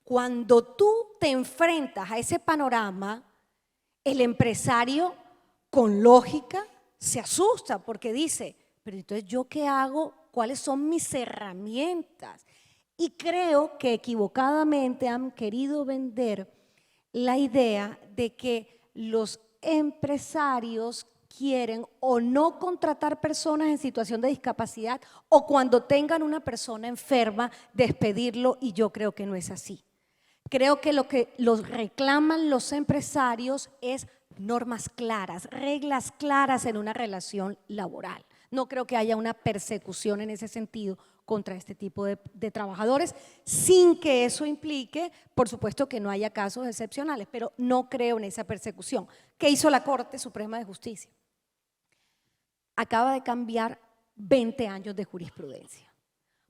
cuando tú te enfrentas a ese panorama, el empresario con lógica se asusta porque dice, pero entonces ¿yo qué hago? ¿Cuáles son mis herramientas? Y creo que equivocadamente han querido vender la idea de que los empresarios quieren o no contratar personas en situación de discapacidad o cuando tengan una persona enferma despedirlo, y yo creo que no es así. Creo que lo que los reclaman los empresarios es normas claras, reglas claras en una relación laboral. No creo que haya una persecución en ese sentido contra este tipo de trabajadores, sin que eso implique, por supuesto, que no haya casos excepcionales, pero no creo en esa persecución. ¿Qué hizo la Corte Suprema de Justicia? Acaba de cambiar 20 años de jurisprudencia.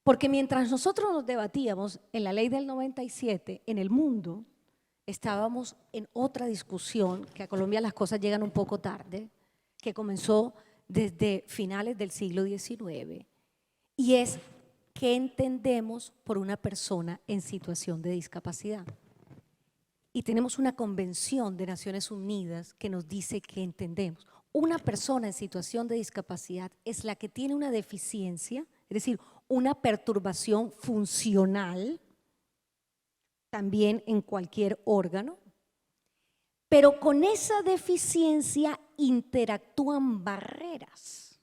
Porque mientras nosotros nos debatíamos en la ley del 97, en el mundo, estábamos en otra discusión, que a Colombia las cosas llegan un poco tarde, que comenzó desde finales del siglo XIX, y es ¿qué entendemos por una persona en situación de discapacidad? Y tenemos una convención de Naciones Unidas que nos dice que entendemos. Una persona en situación de discapacidad es la que tiene una deficiencia, es decir, una perturbación funcional, también en cualquier órgano, pero con esa deficiencia interactúan barreras.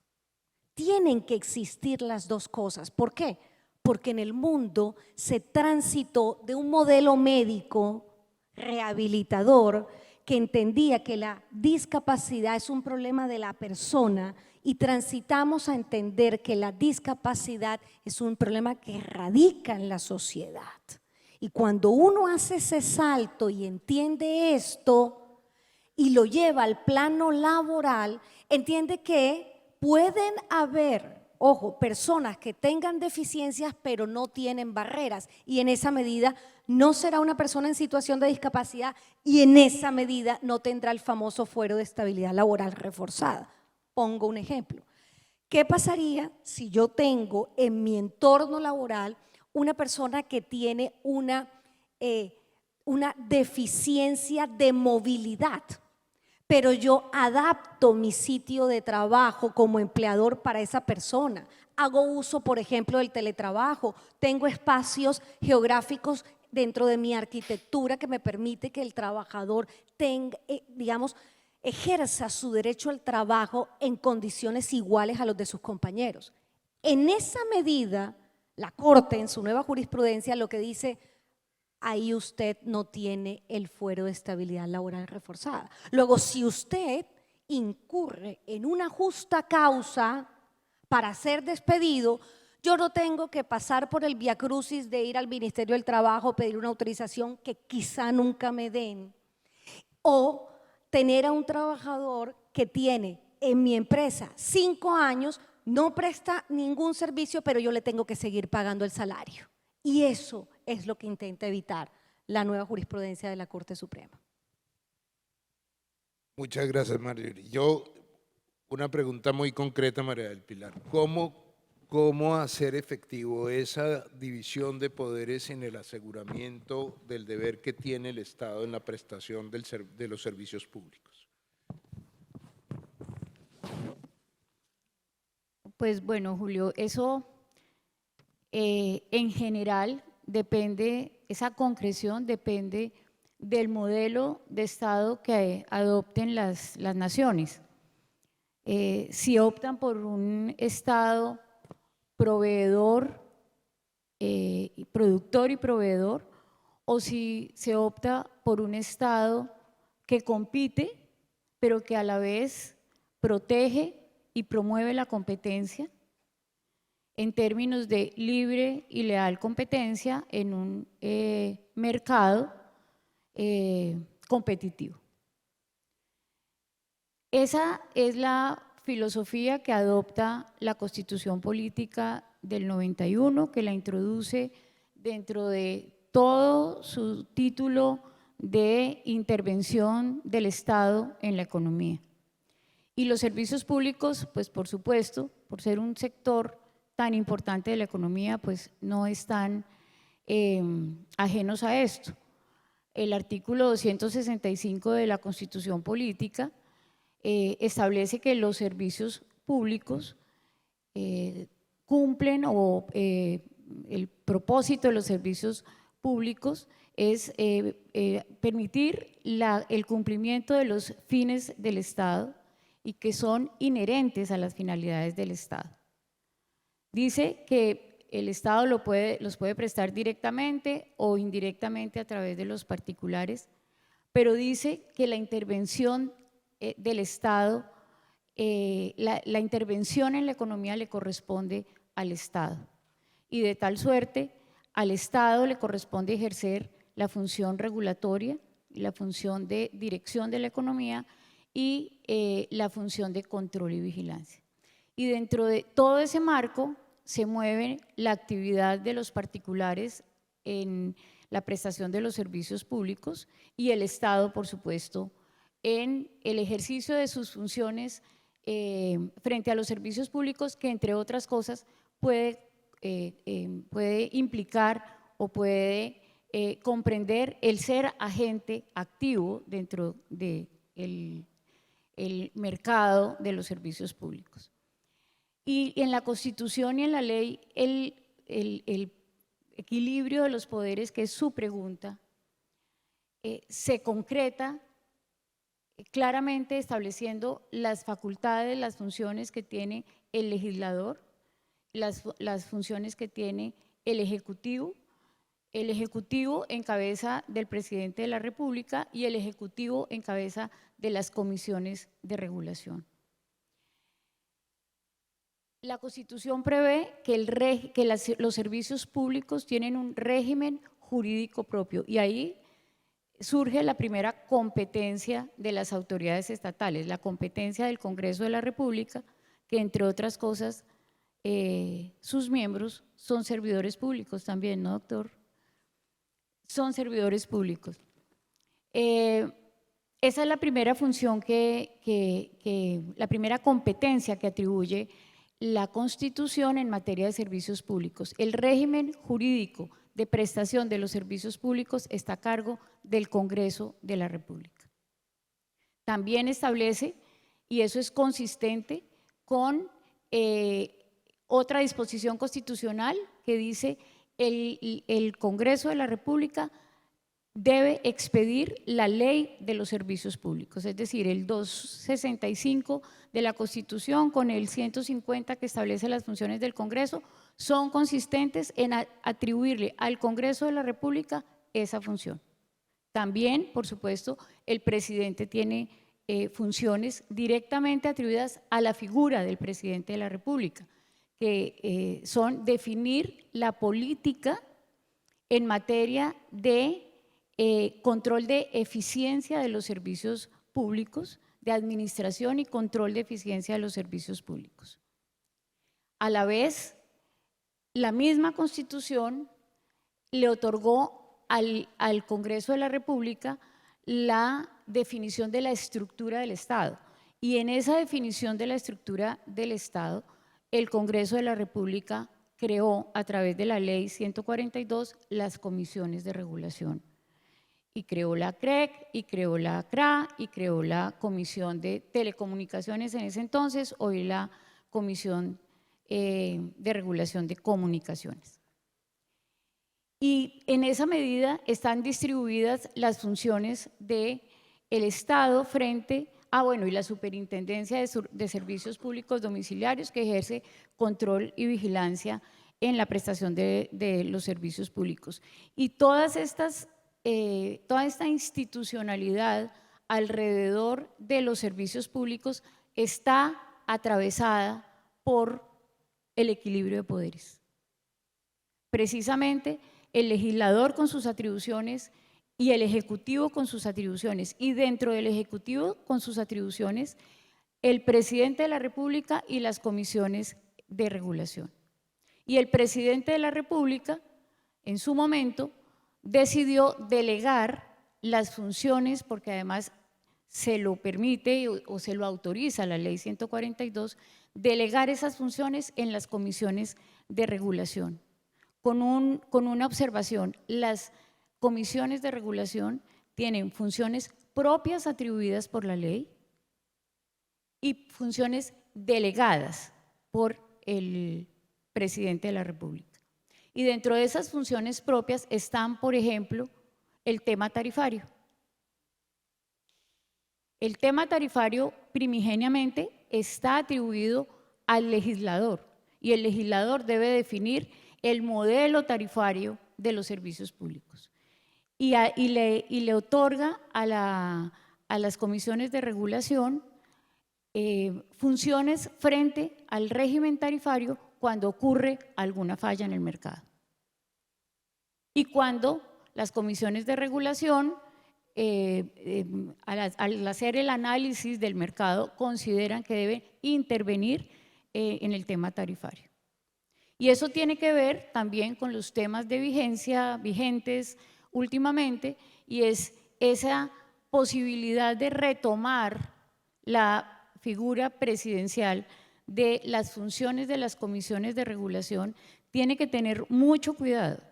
Tienen que existir las dos cosas. ¿Por qué? Porque en el mundo se transitó de un modelo médico rehabilitador que entendía que la discapacidad es un problema de la persona, y transitamos a entender que la discapacidad es un problema que radica en la sociedad. Y cuando uno hace ese salto y entiende esto y lo lleva al plano laboral, entiende que pueden haber, ojo, personas que tengan deficiencias pero no tienen barreras, y en esa medida no será una persona en situación de discapacidad, y en esa medida no tendrá el famoso fuero de estabilidad laboral reforzada. Pongo un ejemplo. ¿Qué pasaría si yo tengo en mi entorno laboral una persona que tiene una deficiencia de movilidad, pero yo adapto mi sitio de trabajo como empleador para esa persona? Hago uso, por ejemplo, del teletrabajo, tengo espacios geográficos dentro de mi arquitectura que me permite que el trabajador tenga, ejerza su derecho al trabajo en condiciones iguales a los de sus compañeros. En esa medida, la Corte, en su nueva jurisprudencia, lo que dice, ahí usted no tiene el fuero de estabilidad laboral reforzada. Luego, si usted incurre en una justa causa para ser despedido, yo no tengo que pasar por el viacrucis de ir al Ministerio del Trabajo, pedir una autorización que quizá nunca me den, o tener a un trabajador que tiene en mi empresa 5 años, no presta ningún servicio, pero yo le tengo que seguir pagando el salario. Y eso es lo que intenta evitar la nueva jurisprudencia de la Corte Suprema. Muchas gracias, Marjorie. Una pregunta muy concreta, María del Pilar. ¿Cómo hacer efectivo esa división de poderes en el aseguramiento del deber que tiene el Estado en la prestación de los servicios públicos? Pues bueno, Julio, eso en general depende, esa concreción depende del modelo de Estado que adopten las naciones. Si optan por un Estado proveedor, productor y proveedor, o si se opta por un Estado que compite, pero que a la vez protege y promueve la competencia en términos de libre y leal competencia en un mercado competitivo. Esa es la filosofía que adopta la Constitución Política del 91, que la introduce dentro de todo su título de intervención del Estado en la economía. Y los servicios públicos, pues por supuesto, por ser un sector tan importante de la economía, pues no están ajenos a esto. El artículo 265 de la Constitución Política establece que los servicios públicos cumplen, o el propósito de los servicios públicos es permitir el cumplimiento de los fines del Estado y que son inherentes a las finalidades del Estado. Dice que el Estado los puede prestar directamente o indirectamente a través de los particulares, pero dice que la intervención del Estado, la intervención en la economía le corresponde al Estado. Y de tal suerte, al Estado le corresponde ejercer la función regulatoria, la función de dirección de la economía y la función de control y vigilancia. Y dentro de todo ese marco se mueve la actividad de los particulares en la prestación de los servicios públicos y el Estado, por supuesto, en el ejercicio de sus funciones frente a los servicios públicos, que entre otras cosas puede implicar o puede comprender el ser agente activo dentro del mercado de los servicios públicos. Y en la Constitución y en la ley, el equilibrio de los poderes, que es su pregunta, se concreta claramente estableciendo las facultades, las funciones que tiene el legislador, las funciones que tiene el Ejecutivo en cabeza del Presidente de la República y el Ejecutivo en cabeza de las comisiones de regulación. La Constitución prevé que los servicios públicos tienen un régimen jurídico propio y ahí surge la primera competencia de las autoridades estatales, la competencia del Congreso de la República, que entre otras cosas sus miembros son servidores públicos también, ¿no, doctor? Son servidores públicos. Esa es la primera función la primera competencia que atribuye la Constitución en materia de servicios públicos. El régimen jurídico de prestación de los servicios públicos está a cargo del Congreso de la República. También establece, y eso es consistente con otra disposición constitucional que dice el Congreso de la República debe expedir la ley de los servicios públicos, es decir, el 265 de la Constitución con el 150 que establece las funciones del Congreso son consistentes en atribuirle al Congreso de la República esa función. También, por supuesto, el presidente tiene funciones directamente atribuidas a la figura del presidente de la República, que son definir la política en materia de control de eficiencia de los servicios públicos, de administración y control de eficiencia de los servicios públicos. A la vez, la misma Constitución le otorgó al Congreso de la República la definición de la estructura del Estado. Y en esa definición de la estructura del Estado, el Congreso de la República creó a través de la Ley 142 las comisiones de regulación. Y creó la CREC, y creó la CRA, y creó la Comisión de Telecomunicaciones en ese entonces, hoy la Comisión de Regulación de Comunicaciones. Y en esa medida están distribuidas las funciones del Estado frente a, y la Superintendencia de Servicios Públicos Domiciliarios, que ejerce control y vigilancia en la prestación de los servicios públicos. Y toda esta institucionalidad alrededor de los servicios públicos está atravesada por el equilibrio de poderes. Precisamente el legislador con sus atribuciones y el Ejecutivo con sus atribuciones, y dentro del Ejecutivo con sus atribuciones, el Presidente de la República y las comisiones de regulación. Y el Presidente de la República, en su momento, decidió delegar las funciones, porque además se lo permite o se lo autoriza la Ley 142, delegar esas funciones en las comisiones de regulación. Con una observación, las comisiones de regulación tienen funciones propias atribuidas por la ley y funciones delegadas por el Presidente de la República. Y dentro de esas funciones propias están, por ejemplo, el tema tarifario. El tema tarifario primigeniamente está atribuido al legislador y el legislador debe definir el modelo tarifario de los servicios públicos y le otorga a las comisiones de regulación funciones frente al régimen tarifario cuando ocurre alguna falla en el mercado. Y cuando las comisiones de regulación, al hacer el análisis del mercado, consideran que deben intervenir en el tema tarifario. Y eso tiene que ver también con los temas de vigencia vigentes últimamente, y es esa posibilidad de retomar la figura presidencial de las funciones de las comisiones de regulación. Tiene que tener mucho cuidado.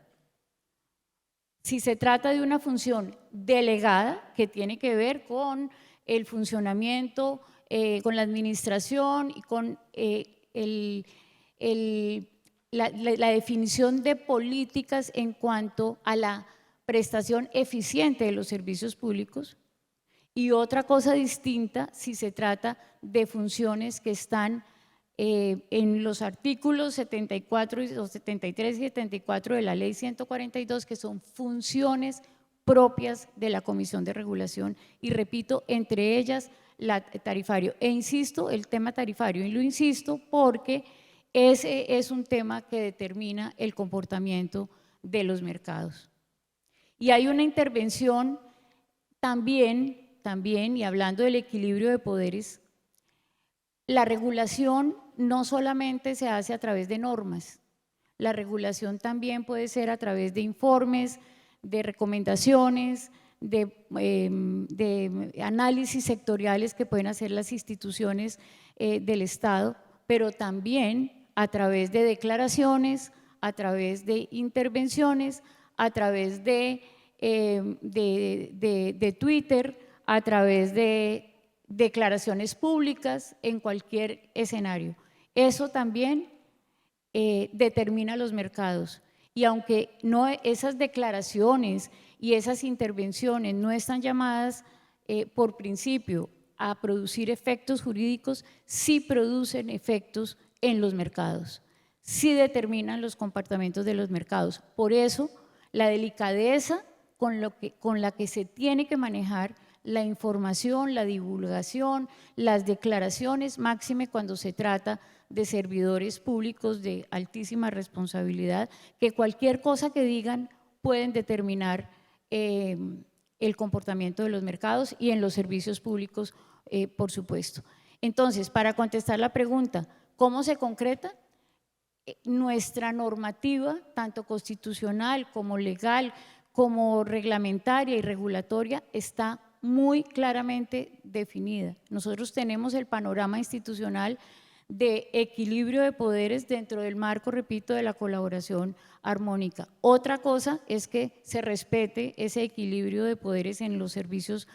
Si se trata de una función delegada que tiene que ver con el funcionamiento, con la administración y con la definición de políticas en cuanto a la prestación eficiente de los servicios públicos, y otra cosa distinta si se trata de funciones que están en los artículos 74, 73 y 74 de la Ley 142, que son funciones propias de la Comisión de Regulación, y repito, entre ellas la tarifario. E insisto, el tema tarifario, y lo insisto porque ese es un tema que determina el comportamiento de los mercados. Y hay una intervención también, y hablando del equilibrio de poderes, la regulación no solamente se hace a través de normas, la regulación también puede ser a través de informes, de recomendaciones, de análisis sectoriales que pueden hacer las instituciones del Estado, pero también a través de declaraciones, a través de intervenciones, a través de Twitter, a través de declaraciones públicas en cualquier escenario. Eso también determina los mercados. Y aunque esas declaraciones y esas intervenciones no están llamadas por principio a producir efectos jurídicos, sí producen efectos en los mercados, sí determinan los comportamientos de los mercados. Por eso, la delicadeza con la que se tiene que manejar la información, la divulgación, las declaraciones, máxime cuando se trata de servidores públicos de altísima responsabilidad, que cualquier cosa que digan pueden determinar el comportamiento de los mercados y en los servicios públicos, por supuesto. Entonces, para contestar la pregunta, ¿cómo se concreta? Nuestra normativa, tanto constitucional como legal, como reglamentaria y regulatoria, está muy claramente definida. Nosotros tenemos el panorama institucional de equilibrio de poderes dentro del marco, repito, de la colaboración armónica. Otra cosa es que se respete ese equilibrio de poderes en los servicios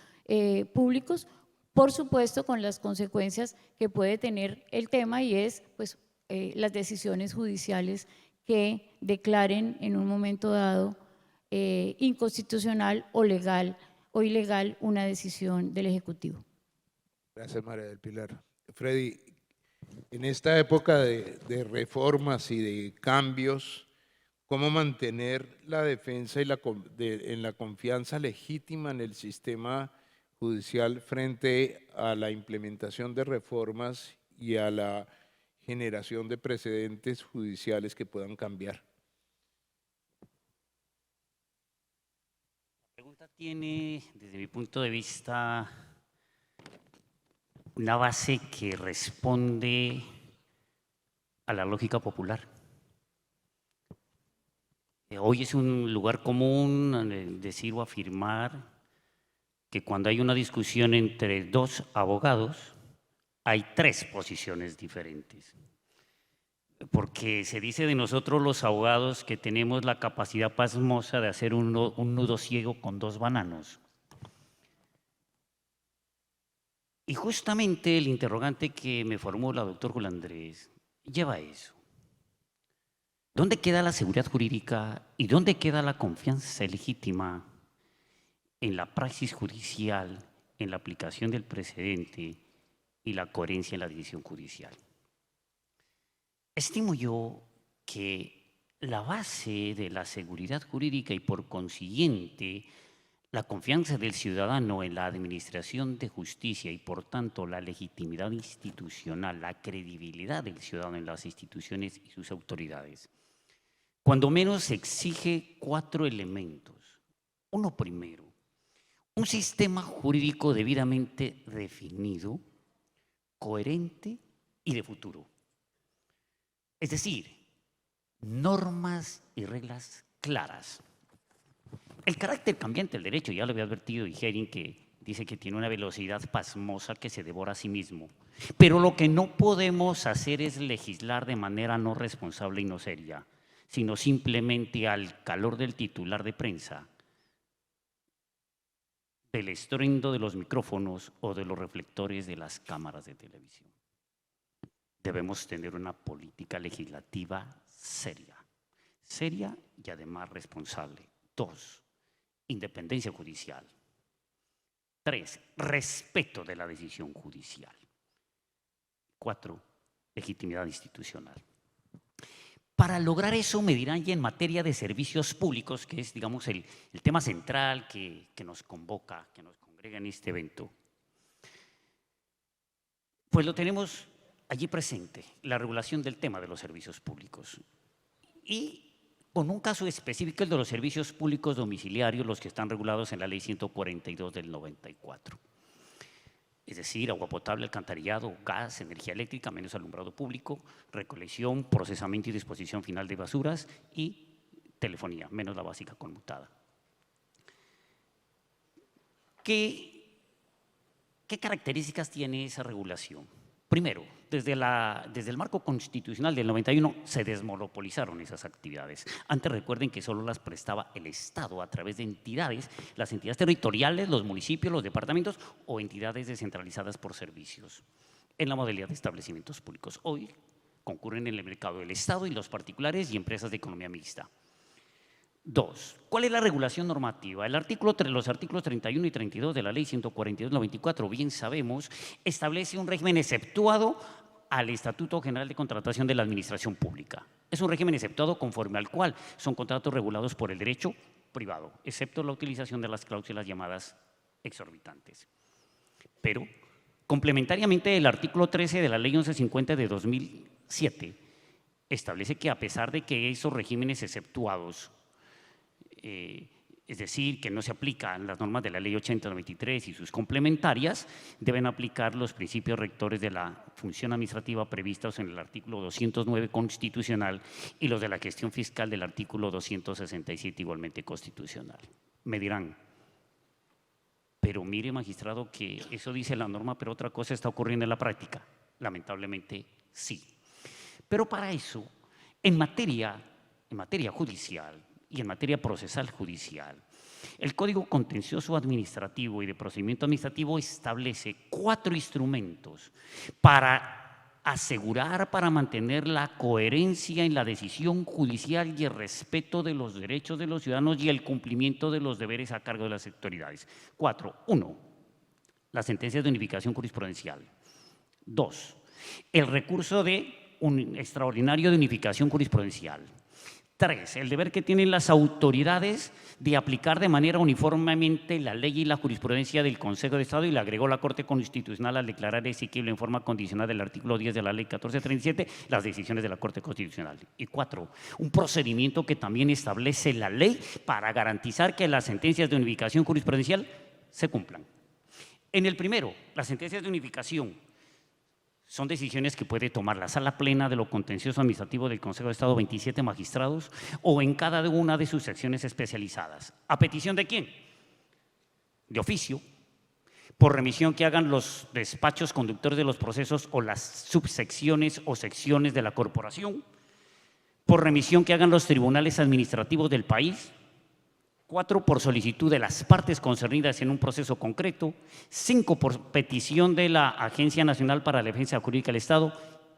públicos, por supuesto con las consecuencias que puede tener el tema, y es pues las decisiones judiciales que declaren en un momento dado inconstitucional o legal o ilegal una decisión del Ejecutivo. Gracias, María del Pilar. Freddy, en esta época de reformas y de cambios, ¿cómo mantener la defensa y en la confianza legítima en el sistema judicial frente a la implementación de reformas y a la generación de precedentes judiciales que puedan cambiar? La pregunta tiene, desde mi punto de vista, una base que responde a la lógica popular. Hoy es un lugar común decir o afirmar que cuando hay una discusión entre dos abogados, hay tres posiciones diferentes. Porque se dice de nosotros los abogados que tenemos la capacidad pasmosa de hacer un nudo ciego con dos bananos. Y justamente el interrogante que me formula el doctor Julio Andrés lleva a eso. ¿Dónde queda la seguridad jurídica y dónde queda la confianza legítima en la praxis judicial, en la aplicación del precedente y la coherencia en la decisión judicial? Estimo yo que la base de la seguridad jurídica y por consiguiente la confianza del ciudadano en la administración de justicia y por tanto la legitimidad institucional, la credibilidad del ciudadano en las instituciones y sus autoridades, cuando menos exige 4 elementos. Uno primero, un sistema jurídico debidamente definido, coherente y de futuro. Es decir, normas y reglas claras. El carácter cambiante del derecho, ya lo había advertido Herring, que dice que tiene una velocidad pasmosa que se devora a sí mismo. Pero lo que no podemos hacer es legislar de manera no responsable y no seria, sino simplemente al calor del titular de prensa, del estruendo de los micrófonos o de los reflectores de las cámaras de televisión. Debemos tener una política legislativa seria y además responsable. 2, independencia judicial. 3, respeto de la decisión judicial. 4, legitimidad institucional. Para lograr eso, me dirán, ya en materia de servicios públicos, que es, digamos, el tema central que nos convoca, que nos congrega en este evento, pues lo tenemos allí presente, la regulación del tema de los servicios públicos. Y con un caso específico, el de los servicios públicos domiciliarios, los que están regulados en la Ley 142 del 94. Es decir, agua potable, alcantarillado, gas, energía eléctrica, menos alumbrado público, recolección, procesamiento y disposición final de basuras y telefonía, menos la básica conmutada. ¿Qué características tiene esa regulación? Primero, desde el marco constitucional del 91 se desmonopolizaron esas actividades. Antes recuerden que solo las prestaba el Estado a través de entidades, las entidades territoriales, los municipios, los departamentos o entidades descentralizadas por servicios, en la modalidad de establecimientos públicos. Hoy concurren en el mercado el Estado y los particulares y empresas de economía mixta. 2. ¿Cuál es la regulación normativa? Los artículos 31 y 32 de la Ley 142/94, bien sabemos, establece un régimen exceptuado al Estatuto General de Contratación de la Administración Pública. Es un régimen exceptuado conforme al cual son contratos regulados por el derecho privado, excepto la utilización de las cláusulas llamadas exorbitantes. Pero, complementariamente, el artículo 13 de la Ley 1150 de 2007 establece que a pesar de que esos regímenes exceptuados, es decir, que no se aplican las normas de la Ley 80/93 y sus complementarias, deben aplicar los principios rectores de la función administrativa previstos en el artículo 209 constitucional y los de la gestión fiscal del artículo 267 igualmente constitucional. Me dirán, pero mire, magistrado, que eso dice la norma, pero otra cosa está ocurriendo en la práctica. Lamentablemente, sí. Pero para eso, en materia judicial, y en materia procesal judicial, el Código Contencioso Administrativo y de Procedimiento Administrativo establece 4 instrumentos para asegurar, para mantener la coherencia en la decisión judicial y el respeto de los derechos de los ciudadanos y el cumplimiento de los deberes a cargo de las autoridades. 4. 1. Las sentencias de unificación jurisprudencial. 2. El recurso extraordinario de unificación jurisprudencial. 3. El deber que tienen las autoridades de aplicar de manera uniformemente la ley y la jurisprudencia del Consejo de Estado, y le agregó la Corte Constitucional al declarar exequible en forma condicional del artículo 10 de la Ley 1437 las decisiones de la Corte Constitucional. Y 4. Un procedimiento que también establece la ley para garantizar que las sentencias de unificación jurisprudencial se cumplan. En el primero, las sentencias de unificación son decisiones que puede tomar la Sala Plena de lo Contencioso Administrativo del Consejo de Estado, 27 magistrados, o en cada una de sus secciones especializadas. ¿A petición de quién? De oficio, por remisión que hagan los despachos conductores de los procesos o las subsecciones o secciones de la corporación, por remisión que hagan los tribunales administrativos del país. 4, por solicitud de las partes concernidas en un proceso concreto. 5, por petición de la Agencia Nacional para la Defensa Jurídica del Estado.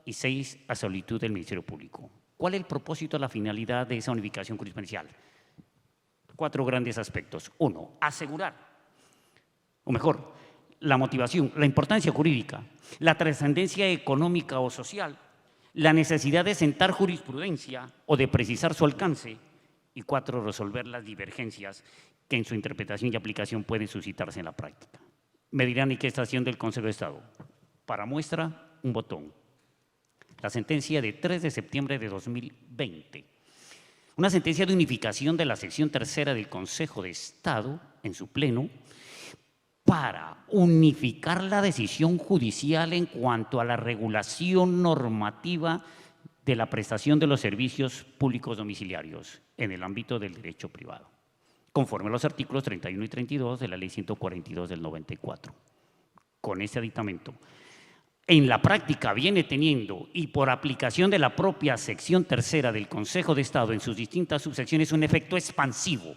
Y 6, a solicitud del Ministerio Público. ¿Cuál es el propósito, la finalidad de esa unificación jurisprudencial? 4 grandes aspectos. 1, asegurar, o mejor, la motivación, la importancia jurídica, la trascendencia económica o social, la necesidad de sentar jurisprudencia o de precisar su alcance, y 4, resolver las divergencias que en su interpretación y aplicación pueden suscitarse en la práctica. Me dirán, ¿y qué está haciendo el Consejo de Estado? Para muestra, un botón. La sentencia de 3 de septiembre de 2020. Una sentencia de unificación de la sección tercera del Consejo de Estado en su pleno para unificar la decisión judicial en cuanto a la regulación normativa de la prestación de los servicios públicos domiciliarios en el ámbito del derecho privado, conforme a los artículos 31 y 32 de la Ley 142 del 94. Con este aditamento, en la práctica viene teniendo, y por aplicación de la propia sección tercera del Consejo de Estado en sus distintas subsecciones, un efecto expansivo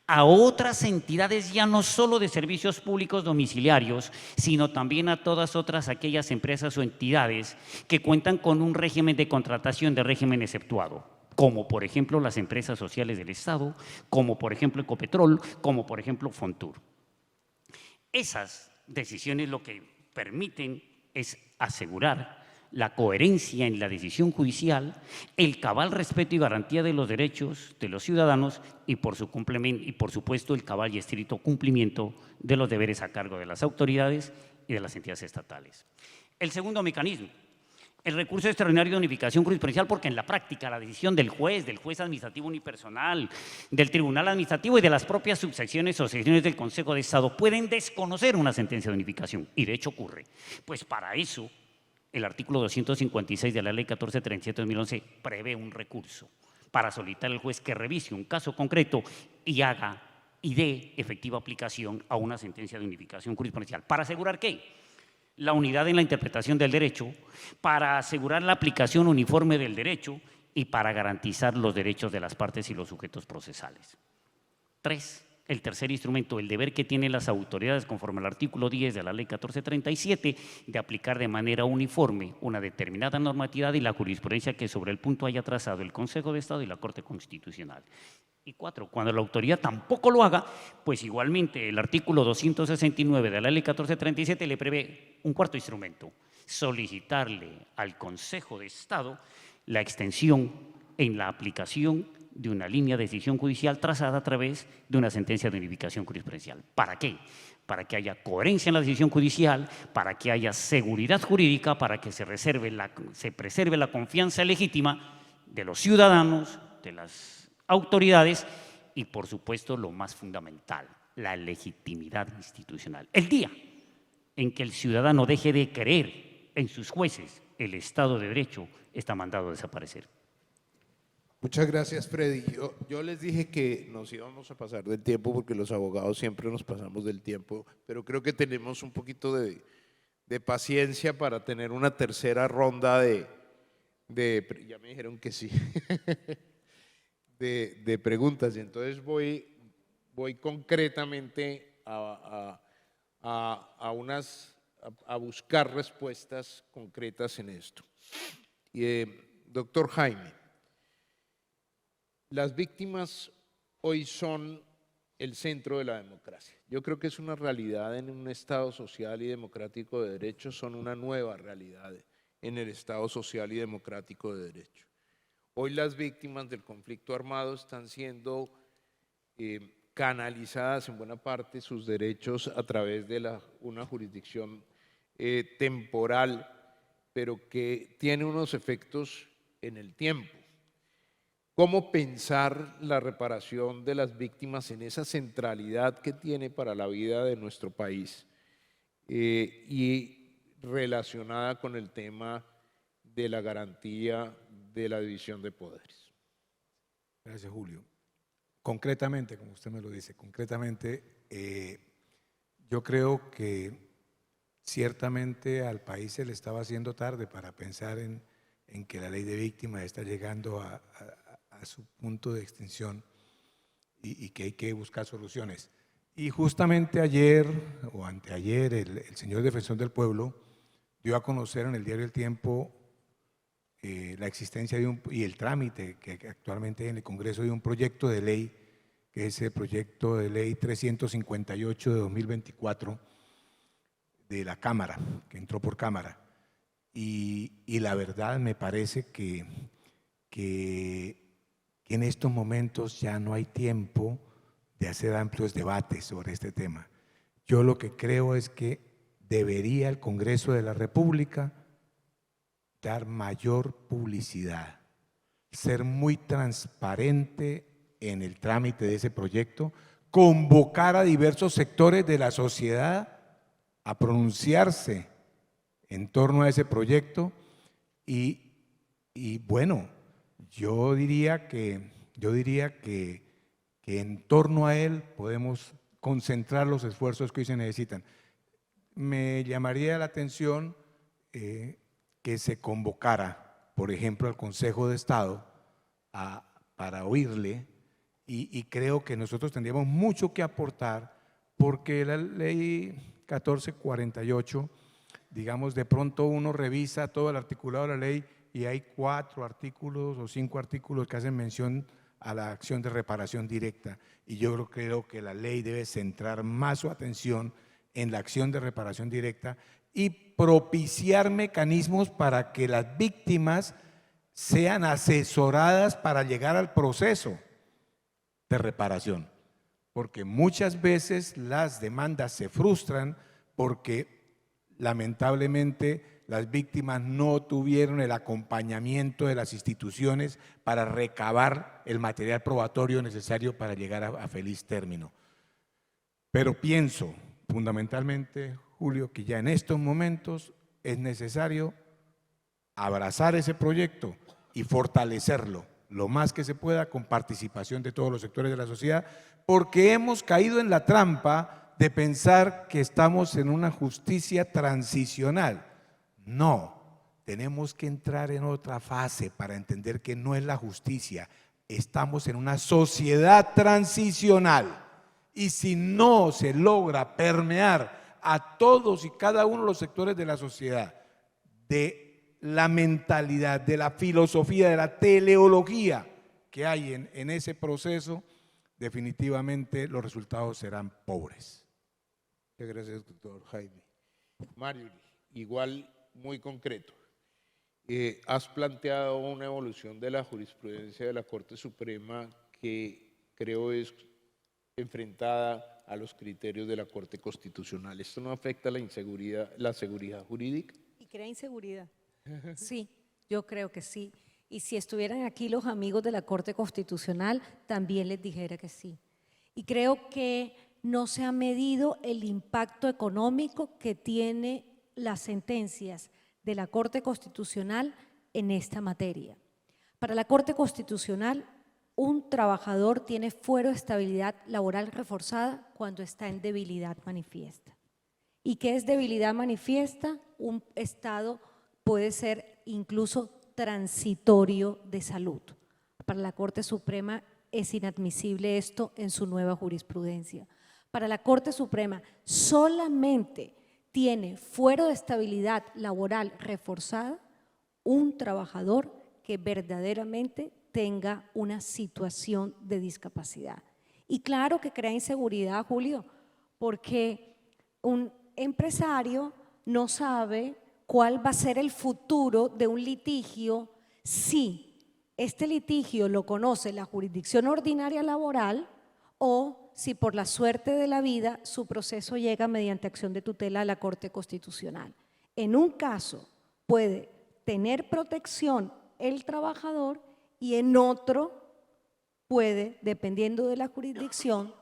a otras entidades, ya no solo de servicios públicos domiciliarios, sino también a todas otras aquellas empresas o entidades que cuentan con un régimen de contratación de régimen exceptuado, como por ejemplo las empresas sociales del Estado, como por ejemplo Ecopetrol, como por ejemplo Fontur. Esas decisiones lo que permiten es asegurar la coherencia en la decisión judicial, el cabal respeto y garantía de los derechos de los ciudadanos y por supuesto el cabal y estricto cumplimiento de los deberes a cargo de las autoridades y de las entidades estatales. El segundo mecanismo, el recurso extraordinario de unificación jurisprudencial, porque en la práctica la decisión del juez administrativo unipersonal, del tribunal administrativo y de las propias subsecciones o secciones del Consejo de Estado pueden desconocer una sentencia de unificación, y de hecho ocurre. Pues para eso el artículo 256 de la Ley 1437/2011 prevé un recurso para solicitar al juez que revise un caso concreto y haga y dé efectiva aplicación a una sentencia de unificación jurisprudencial. ¿Para asegurar qué? La unidad en la interpretación del derecho, para asegurar la aplicación uniforme del derecho y para garantizar los derechos de las partes y los sujetos procesales. 3. El tercer instrumento, el deber que tienen las autoridades conforme al artículo 10 de la Ley 1437 de aplicar de manera uniforme una determinada normatividad y la jurisprudencia que sobre el punto haya trazado el Consejo de Estado y la Corte Constitucional. Y 4, cuando la autoridad tampoco lo haga, pues igualmente el artículo 269 de la Ley 1437 le prevé un cuarto instrumento, solicitarle al Consejo de Estado la extensión en la aplicación de una línea de decisión judicial trazada a través de una sentencia de unificación jurisprudencial. ¿Para qué? Para que haya coherencia en la decisión judicial, para que haya seguridad jurídica, para que se preserve la confianza legítima de los ciudadanos, de las autoridades y, por supuesto, lo más fundamental, la legitimidad institucional. El día en que el ciudadano deje de creer en sus jueces, el Estado de Derecho está mandado a desaparecer. Muchas gracias, Freddy. Yo les dije que nos íbamos a pasar del tiempo porque los abogados siempre nos pasamos del tiempo, pero creo que tenemos un poquito de paciencia para tener una tercera ronda ya me dijeron que sí, de preguntas. Y entonces voy concretamente a buscar respuestas concretas en esto. Doctor Jaime, las víctimas hoy son el centro de la democracia. Yo creo que es una realidad en un Estado social y democrático de derecho, son una nueva realidad en el Estado social y democrático de derecho. Hoy las víctimas del conflicto armado están siendo canalizadas en buena parte sus derechos a través de una jurisdicción temporal, pero que tiene unos efectos en el tiempo. ¿Cómo pensar la reparación de las víctimas en esa centralidad que tiene para la vida de nuestro país y relacionada con el tema de la garantía de la división de poderes? Gracias, Julio. Concretamente, como usted me lo dice, yo creo que ciertamente al país se le estaba haciendo tarde para pensar en que la ley de víctimas está llegando a su punto de extinción y que hay que buscar soluciones. Y justamente ayer o anteayer el señor Defensor del Pueblo dio a conocer en el diario El Tiempo la existencia y el trámite que actualmente hay en el Congreso de un proyecto de ley, que es el proyecto de ley 358 de 2024 de la Cámara, que entró por Cámara. Y la verdad me parece que en estos momentos ya no hay tiempo de hacer amplios debates sobre este tema. Yo lo que creo es que debería el Congreso de la República dar mayor publicidad, ser muy transparente en el trámite de ese proyecto, convocar a diversos sectores de la sociedad a pronunciarse en torno a ese proyecto y bueno, yo diría que en torno a él podemos concentrar los esfuerzos que hoy se necesitan. Me llamaría la atención que se convocara, por ejemplo, al Consejo de Estado para oírle y creo que nosotros tendríamos mucho que aportar porque la ley 1448, digamos, de pronto uno revisa todo el articulado de la ley y hay 4 artículos o 5 artículos que hacen mención a la acción de reparación directa y yo creo que la ley debe centrar más su atención en la acción de reparación directa y propiciar mecanismos para que las víctimas sean asesoradas para llegar al proceso de reparación, porque muchas veces las demandas se frustran porque lamentablemente las víctimas no tuvieron el acompañamiento de las instituciones para recabar el material probatorio necesario para llegar a feliz término. Pero pienso fundamentalmente, Julio, que ya en estos momentos es necesario abrazar ese proyecto y fortalecerlo lo más que se pueda con participación de todos los sectores de la sociedad, porque hemos caído en la trampa de pensar que estamos en una justicia transicional. No, tenemos que entrar en otra fase para entender que no es la justicia, estamos en una sociedad transicional. Y si no se logra permear a todos y cada uno de los sectores de la sociedad, de la mentalidad, de la filosofía, de la teleología que hay en ese proceso, definitivamente los resultados serán pobres. Muchas gracias, doctor Jaime. Mario, igual muy concreto. Has planteado una evolución de la jurisprudencia de la Corte Suprema que creo es enfrentada a los criterios de la Corte Constitucional. ¿Esto no afecta la seguridad jurídica? ¿Y crea inseguridad? Sí, yo creo que sí. Y si estuvieran aquí los amigos de la Corte Constitucional, también les dijera que sí. Y creo que no se ha medido el impacto económico que tiene las sentencias de la Corte Constitucional en esta materia. Para la Corte Constitucional, un trabajador tiene fuero de estabilidad laboral reforzada cuando está en debilidad manifiesta. ¿Y qué es debilidad manifiesta? Un estado puede ser incluso transitorio de salud. Para la Corte Suprema es inadmisible esto en su nueva jurisprudencia. Para la Corte Suprema solamente tiene fuero de estabilidad laboral reforzada un trabajador que verdaderamente tenga una situación de discapacidad. Y claro que crea inseguridad, Julio, porque un empresario no sabe cuál va a ser el futuro de un litigio si este litigio lo conoce la jurisdicción ordinaria laboral o si por la suerte de la vida su proceso llega mediante acción de tutela a la Corte Constitucional. En un caso puede tener protección el trabajador y en otro puede, dependiendo de la jurisdicción,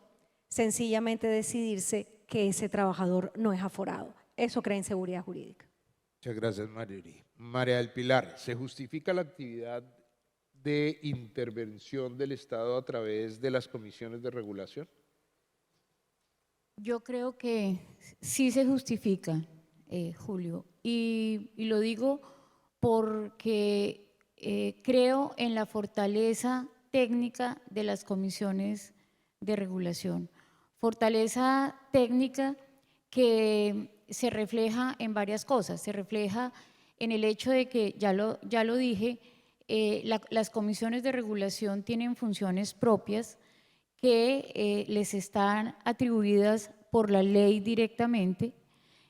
sencillamente decidirse que ese trabajador no es aforado. Eso crea inseguridad jurídica. Muchas gracias, Marioli. María del Pilar, ¿se justifica la actividad de intervención del Estado a través de las comisiones de regulación? Yo creo que sí se justifica, Julio, y lo digo porque creo en la fortaleza técnica de las comisiones de regulación. Fortaleza técnica que se refleja en varias cosas, se refleja en el hecho de que, ya lo dije, las comisiones de regulación tienen funciones propias que les están atribuidas por la ley directamente.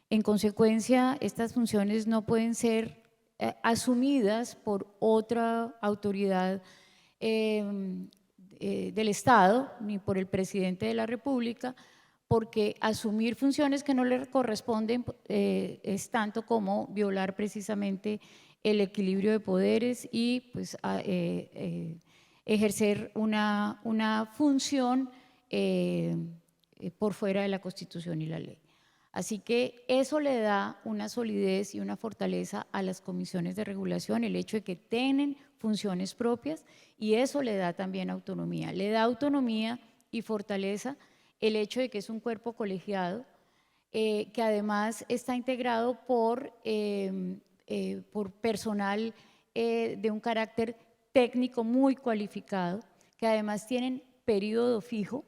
En consecuencia, estas funciones no pueden ser asumidas por otra autoridad del Estado ni por el presidente de la República, porque asumir funciones que no le corresponden es tanto como violar precisamente el equilibrio de poderes y pues, ejercer una función por fuera de la Constitución y la ley. Así que eso le da una solidez y una fortaleza a las comisiones de regulación, el hecho de que tienen funciones propias, y eso le da también autonomía. Le da autonomía y fortaleza el hecho de que es un cuerpo colegiado, que además está integrado por personal de un carácter técnico muy cualificado, que además tienen periodo fijo.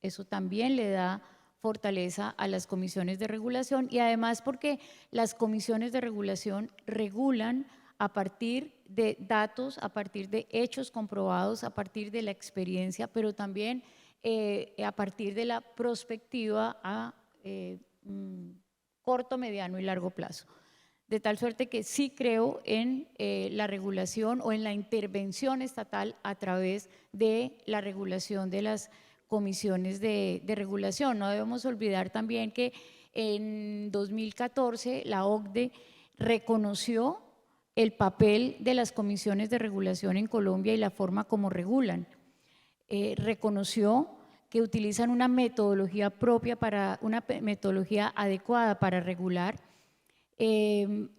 Eso también le da fortaleza a las comisiones de regulación, y además porque las comisiones de regulación regulan a partir de datos, a partir de hechos comprobados, a partir de la experiencia, pero también a partir de la prospectiva a corto, mediano y largo plazo. De tal suerte que sí creo en la regulación o en la intervención estatal a través de la regulación de las comisiones de regulación. No debemos olvidar también que en 2014 la OCDE reconoció el papel de las comisiones de regulación en Colombia y la forma como regulan. Reconoció que utilizan una metodología propia, una metodología adecuada para regular.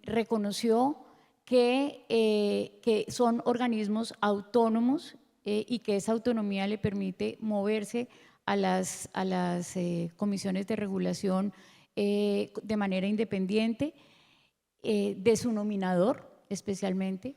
Reconoció que son organismos autónomos y que esa autonomía le permite moverse a las comisiones de regulación de manera independiente, de su nominador especialmente.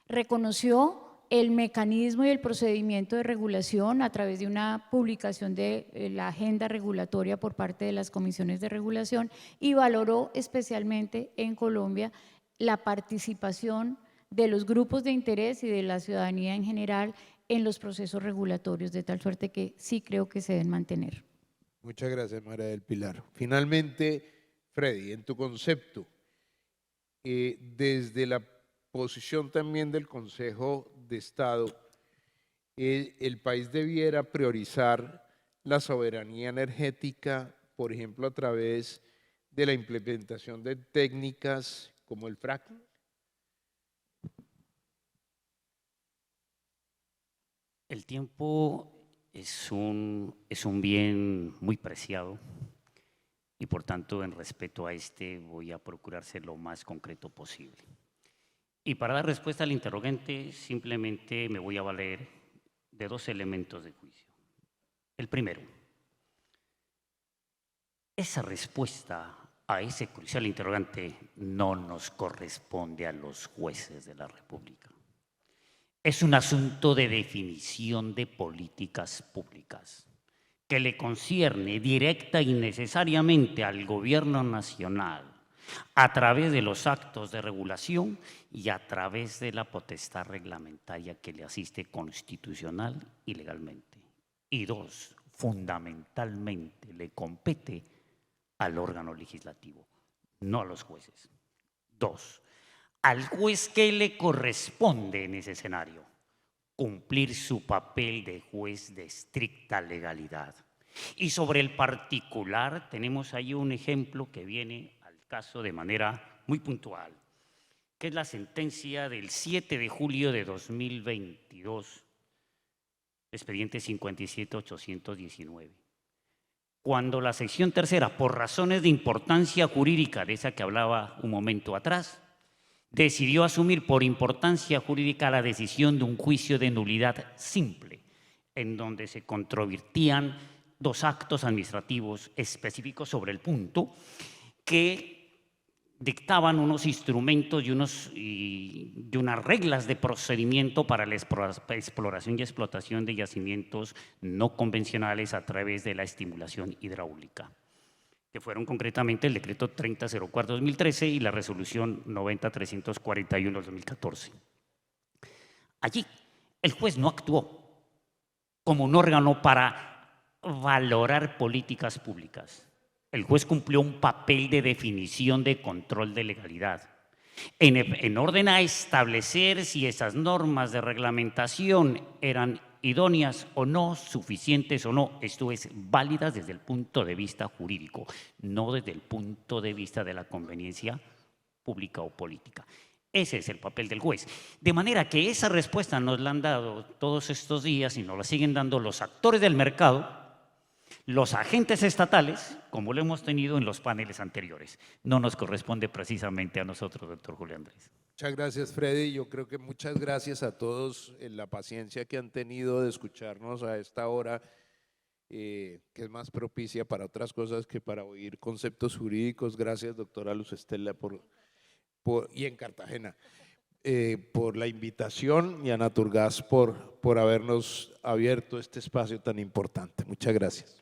Reconoció el mecanismo y el procedimiento de regulación a través de una publicación de la agenda regulatoria por parte de las comisiones de regulación, y valoró especialmente en Colombia la participación de los grupos de interés y de la ciudadanía en general en los procesos regulatorios, de tal suerte que sí creo que se deben mantener. Muchas gracias, María del Pilar. Finalmente, Freddy, en tu concepto, desde la posición también del Consejo de Estado, el país debiera priorizar la soberanía energética, por ejemplo, a través de la implementación de técnicas como el fracking. El tiempo es un bien muy preciado y por tanto, en respeto a este, voy a procurar ser lo más concreto posible. Y para dar respuesta al interrogante, simplemente me voy a valer de dos elementos de juicio. El primero, esa respuesta a ese crucial interrogante no nos corresponde a los jueces de la República. Es un asunto de definición de políticas públicas que le concierne directa y necesariamente al Gobierno Nacional a través de los actos de regulación y a través de la potestad reglamentaria que le asiste constitucional y legalmente. Y dos, fundamentalmente le compete al órgano legislativo, no a los jueces. Dos, al juez que le corresponde en ese escenario cumplir su papel de juez de estricta legalidad. Y sobre el particular tenemos ahí un ejemplo que viene al caso de manera muy puntual, que es la sentencia del 7 de julio de 2022, expediente 57-819, cuando la sección tercera, por razones de importancia jurídica, de esa que hablaba un momento atrás, decidió asumir por importancia jurídica la decisión de un juicio de nulidad simple, en donde se controvertían dos actos administrativos específicos sobre el punto que dictaban unos instrumentos y unas reglas de procedimiento para la exploración y explotación de yacimientos no convencionales a través de la estimulación hidráulica. que fueron concretamente el decreto 3004-2013 y la resolución 90-341-2014. Allí, el juez no actuó como un órgano para valorar políticas públicas. El juez cumplió un papel de definición de control de legalidad, en orden a establecer si esas normas de reglamentación eran idóneas o no, suficientes o no, esto es, válidas desde el punto de vista jurídico, no desde el punto de vista de la conveniencia pública o política. Ese es el papel del juez. De manera que esa respuesta nos la han dado todos estos días y nos la siguen dando los actores del mercado, los agentes estatales, como lo hemos tenido en los paneles anteriores. No nos corresponde precisamente a nosotros, doctor Julio Andrés. Muchas gracias, Freddy. Yo creo que muchas gracias a todos en la paciencia que han tenido de escucharnos a esta hora, que es más propicia para otras cosas que para oír conceptos jurídicos. Gracias, doctora Luz Estela, y en Cartagena, por la invitación, y a Naturgas por habernos abierto este espacio tan importante. Muchas gracias.